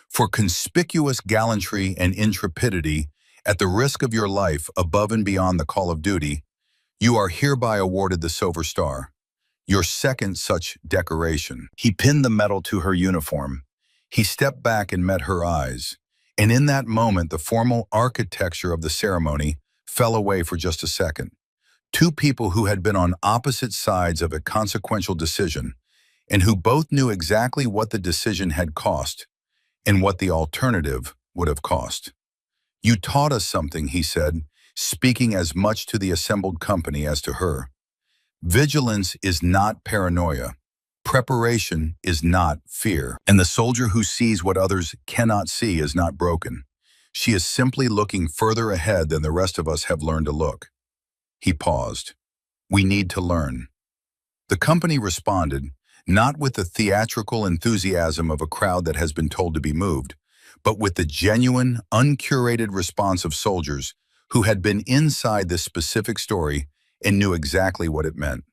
"for conspicuous gallantry and intrepidity at the risk of your life above and beyond the call of duty, you are hereby awarded the Silver Star, your second such decoration." He pinned the medal to her uniform. He stepped back and met her eyes, and in that moment the formal architecture of the ceremony fell away for just a second. Two people who had been on opposite sides of a consequential decision, and who both knew exactly what the decision had cost and what the alternative would have cost. "You taught us something," he said, speaking as much to the assembled company as to her. "Vigilance is not paranoia. Preparation is not fear. And the soldier who sees what others cannot see is not broken. She is simply looking further ahead than the rest of us have learned to look." He paused. "We need to learn." The company responded, not with the theatrical enthusiasm of a crowd that has been told to be moved, but with the genuine, uncurated response of soldiers who had been inside this specific story and knew exactly what it meant.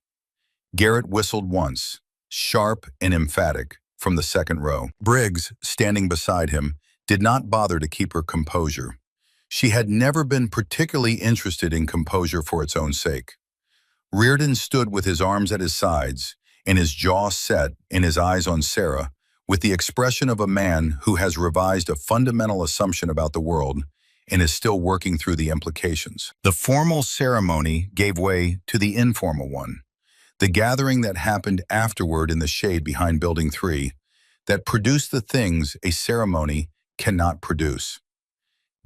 Garrett whistled once, sharp and emphatic, from the second row. Briggs, standing beside him, did not bother to keep her composure. She had never been particularly interested in composure for its own sake. Reardon stood with his arms at his sides, and his jaw set and his eyes on Sarah, with the expression of a man who has revised a fundamental assumption about the world and is still working through the implications. The formal ceremony gave way to the informal one, the gathering that happened afterward in the shade behind Building 3, that produced the things a ceremony cannot produce.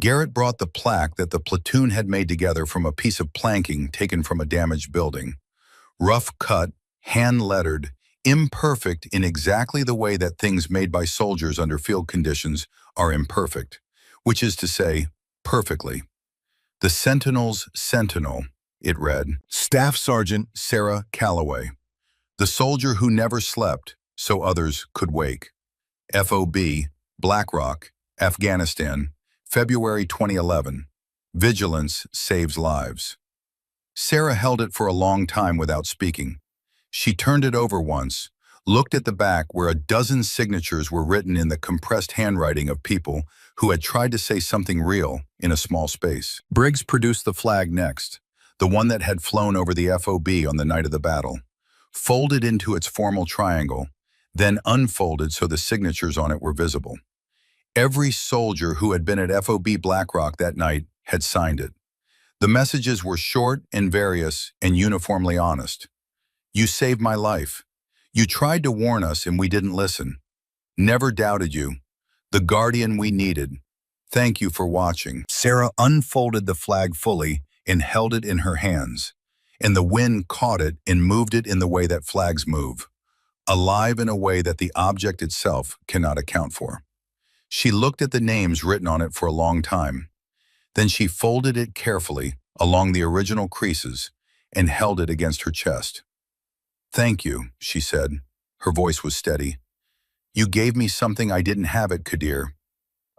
Garrett brought the plaque that the platoon had made together from a piece of planking taken from a damaged building. Rough cut, hand-lettered, imperfect in exactly the way that things made by soldiers under field conditions are imperfect, which is to say, perfectly. "The Sentinel's Sentinel," it read. "Staff Sergeant Sarah Calloway, the soldier who never slept so others could wake. FOB, Black Rock, Afghanistan, February 2011. Vigilance saves lives." Sarah held it for a long time without speaking. She turned it over once, looked at the back where a dozen signatures were written in the compressed handwriting of people who had tried to say something real in a small space. Briggs produced the flag next, the one that had flown over the FOB on the night of the battle, folded into its formal triangle, then unfolded so the signatures on it were visible. Every soldier who had been at FOB Black Rock that night had signed it. The messages were short and various and uniformly honest. "You saved my life. You tried to warn us and we didn't listen. Never doubted you. The guardian we needed. Thank you for watching." Sarah unfolded the flag fully and held it in her hands, and the wind caught it and moved it in the way that flags move, alive in a way that the object itself cannot account for. She looked at the names written on it for a long time. Then she folded it carefully along the original creases and held it against her chest. "Thank you," she said. Her voice was steady. "You gave me something I didn't have at Qadir.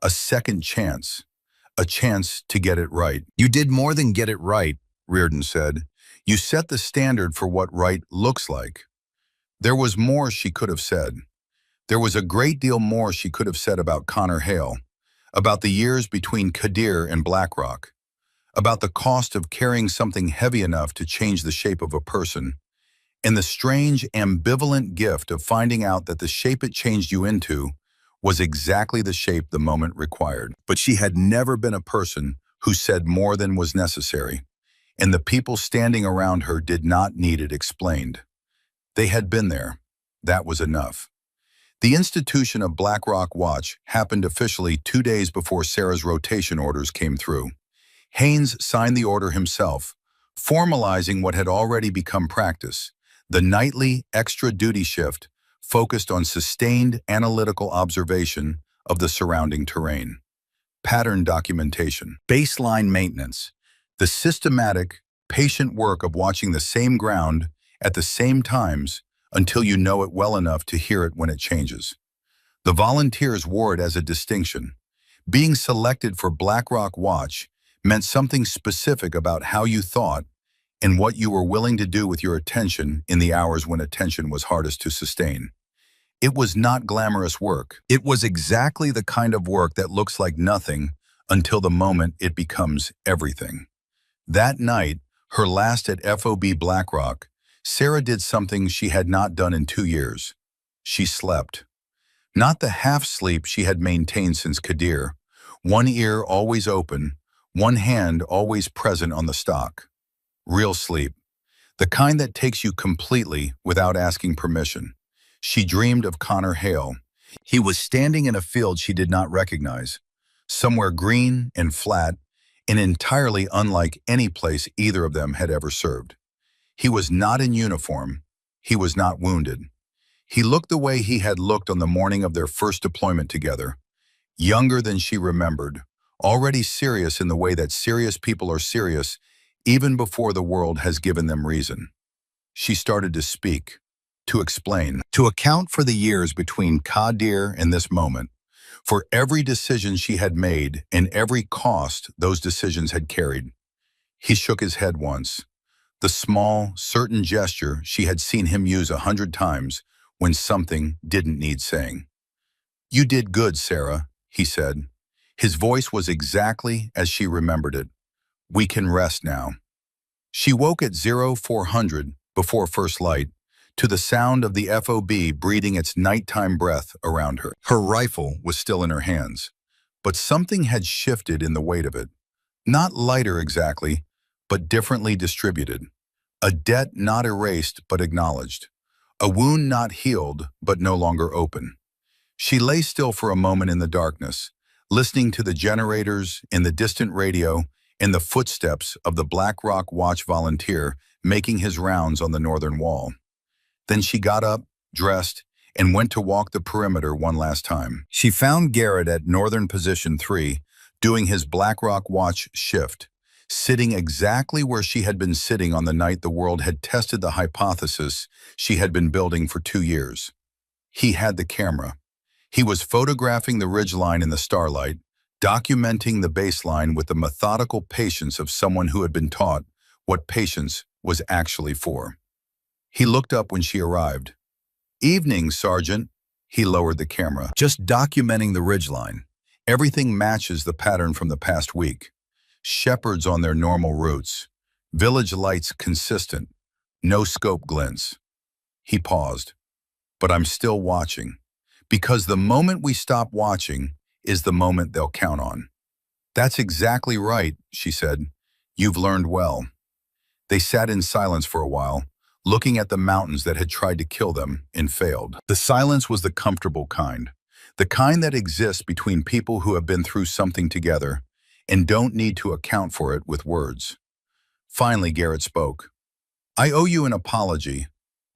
A second chance. A chance to get it right." "You did more than get it right," Reardon said. "You set the standard for what right looks like." There was more she could have said. There was a great deal more she could have said about Connor Hale, about the years between Qadir and Black Rock, about the cost of carrying something heavy enough to change the shape of a person, and the strange, ambivalent gift of finding out that the shape it changed you into was exactly the shape the moment required. But she had never been a person who said more than was necessary, and the people standing around her did not need it explained. They had been there. That was enough. The institution of Black Rock Watch happened officially 2 days before Sarah's rotation orders came through. Haynes signed the order himself, formalizing what had already become practice. The nightly extra duty shift focused on sustained analytical observation of the surrounding terrain. Pattern documentation. Baseline maintenance. The systematic, patient work of watching the same ground at the same times until you know it well enough to hear it when it changes. The volunteers wore it as a distinction. Being selected for Black Rock Watch meant something specific about how you thought and what you were willing to do with your attention in the hours when attention was hardest to sustain. It was not glamorous work. It was exactly the kind of work that looks like nothing until the moment it becomes everything. That night, her last at FOB Black Rock, Sarah did something she had not done in 2 years. She slept. Not the half-sleep she had maintained since Kadir, one ear always open, one hand always present on the stock. Real sleep, the kind that takes you completely without asking permission. She dreamed of Connor Hale. He was standing in a field she did not recognize, somewhere green and flat, and entirely unlike any place either of them had ever served. He was not in uniform. He was not wounded. He looked the way he had looked on the morning of their first deployment together, younger than she remembered, already serious in the way that serious people are serious even before the world has given them reason. She started to speak, to explain, to account for the years between Kadir and this moment, for every decision she had made and every cost those decisions had carried. He shook his head once, the small, certain gesture she had seen him use 100 times when something didn't need saying. "You did good, Sarah," he said. His voice was exactly as she remembered it. "We can rest now." She woke at 0400 before first light, to the sound of the FOB breathing its nighttime breath around her. Her rifle was still in her hands, but something had shifted in the weight of it. Not lighter exactly, but differently distributed. A debt not erased but acknowledged. A wound not healed but no longer open. She lay still for a moment in the darkness, listening to the generators in the distant radio and the footsteps of the Black Rock Watch volunteer making his rounds on the northern wall. Then she got up, dressed, and went to walk the perimeter one last time. She found Garrett at Northern Position 3, doing his Black Rock Watch shift, sitting exactly where she had been sitting on the night the world had tested the hypothesis she had been building for 2 years. He had the camera. He was photographing the ridgeline in the starlight, documenting the baseline with the methodical patience of someone who had been taught what patience was actually for. He looked up when she arrived. "Evening, Sergeant." He lowered the camera. "Just documenting the ridgeline. Everything matches the pattern from the past week. Shepherds on their normal routes. Village lights consistent. No scope glints." He paused. "But I'm still watching. Because the moment we stop watching is the moment they'll count on." "That's exactly right," she said. "You've learned well." They sat in silence for a while, looking at the mountains that had tried to kill them and failed. The silence was the comfortable kind, the kind that exists between people who have been through something together and don't need to account for it with words. Finally, Garrett spoke. "I owe you an apology.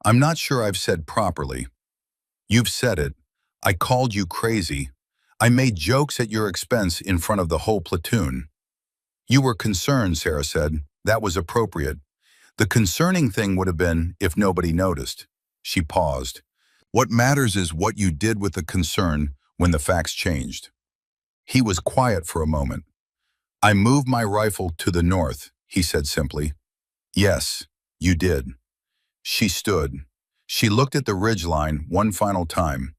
I'm not sure I've said properly." "You've said it. I called you crazy. I made jokes at your expense in front of the whole platoon." "You were concerned," Sarah said. "That was appropriate. The concerning thing would have been if nobody noticed." She paused. "What matters is what you did with the concern when the facts changed." He was quiet for a moment. "I moved my rifle to the north," he said simply. "Yes, you did." She stood. She looked at the ridgeline one final time.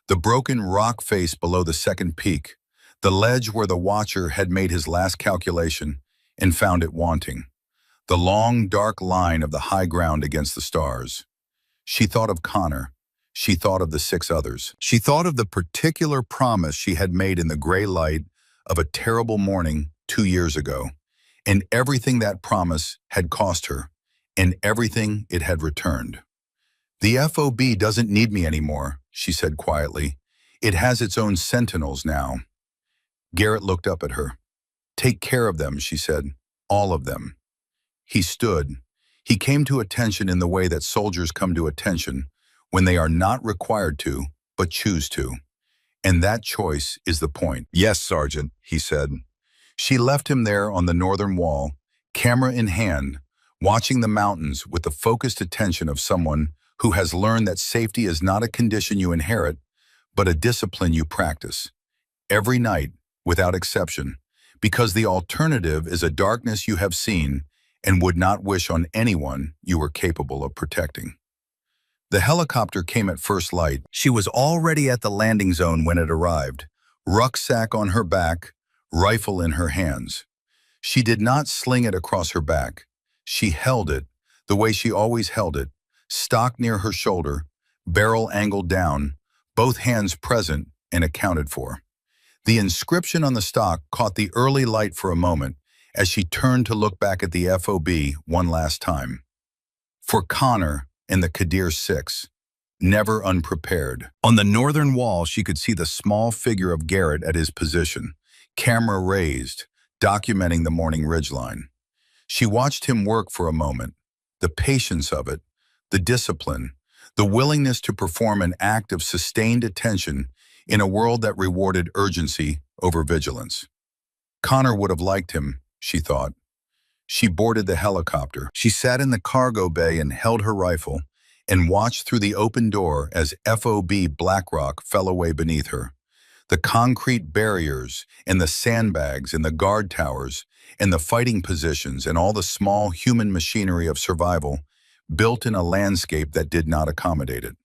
The broken rock face below the second peak, the ledge where the watcher had made his last calculation and found it wanting. The long, dark line of the high ground against the stars. She thought of Connor. She thought of the 6 others. She thought of the particular promise she had made in the gray light of a terrible morning 2 years ago, and everything that promise had cost her, and everything it had returned. "The FOB doesn't need me anymore," she said quietly. "It has its own sentinels now." Garrett looked up at her. "Take care of them," she said. "All of them." He stood. He came to attention in the way that soldiers come to attention when they are not required to, but choose to. And that choice is the point. "Yes, Sergeant," he said. She left him there on the northern wall, camera in hand, watching the mountains with the focused attention of someone who has learned that safety is not a condition you inherit, but a discipline you practice. Every night, without exception, because the alternative is a darkness you have seen and would not wish on anyone you were capable of protecting. The helicopter came at first light. She was already at the landing zone when it arrived, rucksack on her back, rifle in her hands. She did not sling it across her back. She held it, the way she always held it, stock near her shoulder, barrel angled down, both hands present and accounted for. The inscription on the stock caught the early light for a moment as she turned to look back at the FOB one last time. For Connor and the Qadir 6, never unprepared. On the northern wall, she could see the small figure of Garrett at his position, camera raised, documenting the morning ridgeline. She watched him work for a moment, the patience of it, the discipline, the willingness to perform an act of sustained attention in a world that rewarded urgency over vigilance. Connor would have liked him, she thought. She boarded the helicopter. She sat in the cargo bay and held her rifle and watched through the open door as FOB Blackrock fell away beneath her. The concrete barriers and the sandbags and the guard towers and the fighting positions and all the small human machinery of survival built in a landscape that did not accommodate it.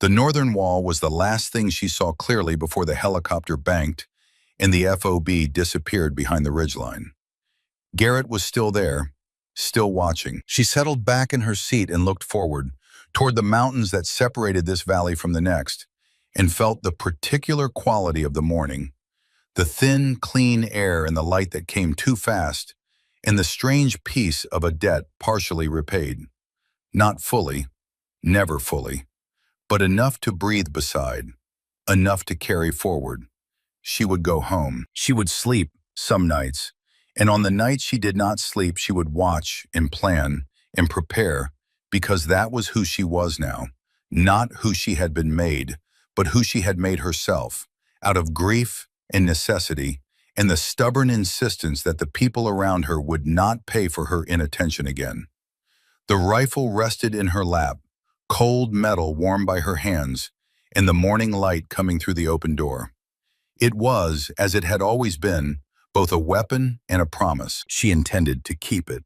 The northern wall was the last thing she saw clearly before the helicopter banked and the FOB disappeared behind the ridgeline. Garrett was still there, still watching. She settled back in her seat and looked forward, toward the mountains that separated this valley from the next, and felt the particular quality of the morning, the thin, clean air and the light that came too fast, and the strange peace of a debt partially repaid. Not fully, never fully, but enough to breathe beside, enough to carry forward. She would go home. She would sleep some nights, and on the nights she did not sleep, she would watch and plan and prepare, because that was who she was now, not who she had been made, but who she had made herself, out of grief and necessity and the stubborn insistence that the people around her would not pay for her inattention again. The rifle rested in her lap, cold metal warmed by her hands, and the morning light coming through the open door. It was, as it had always been, both a weapon and a promise. She intended to keep it.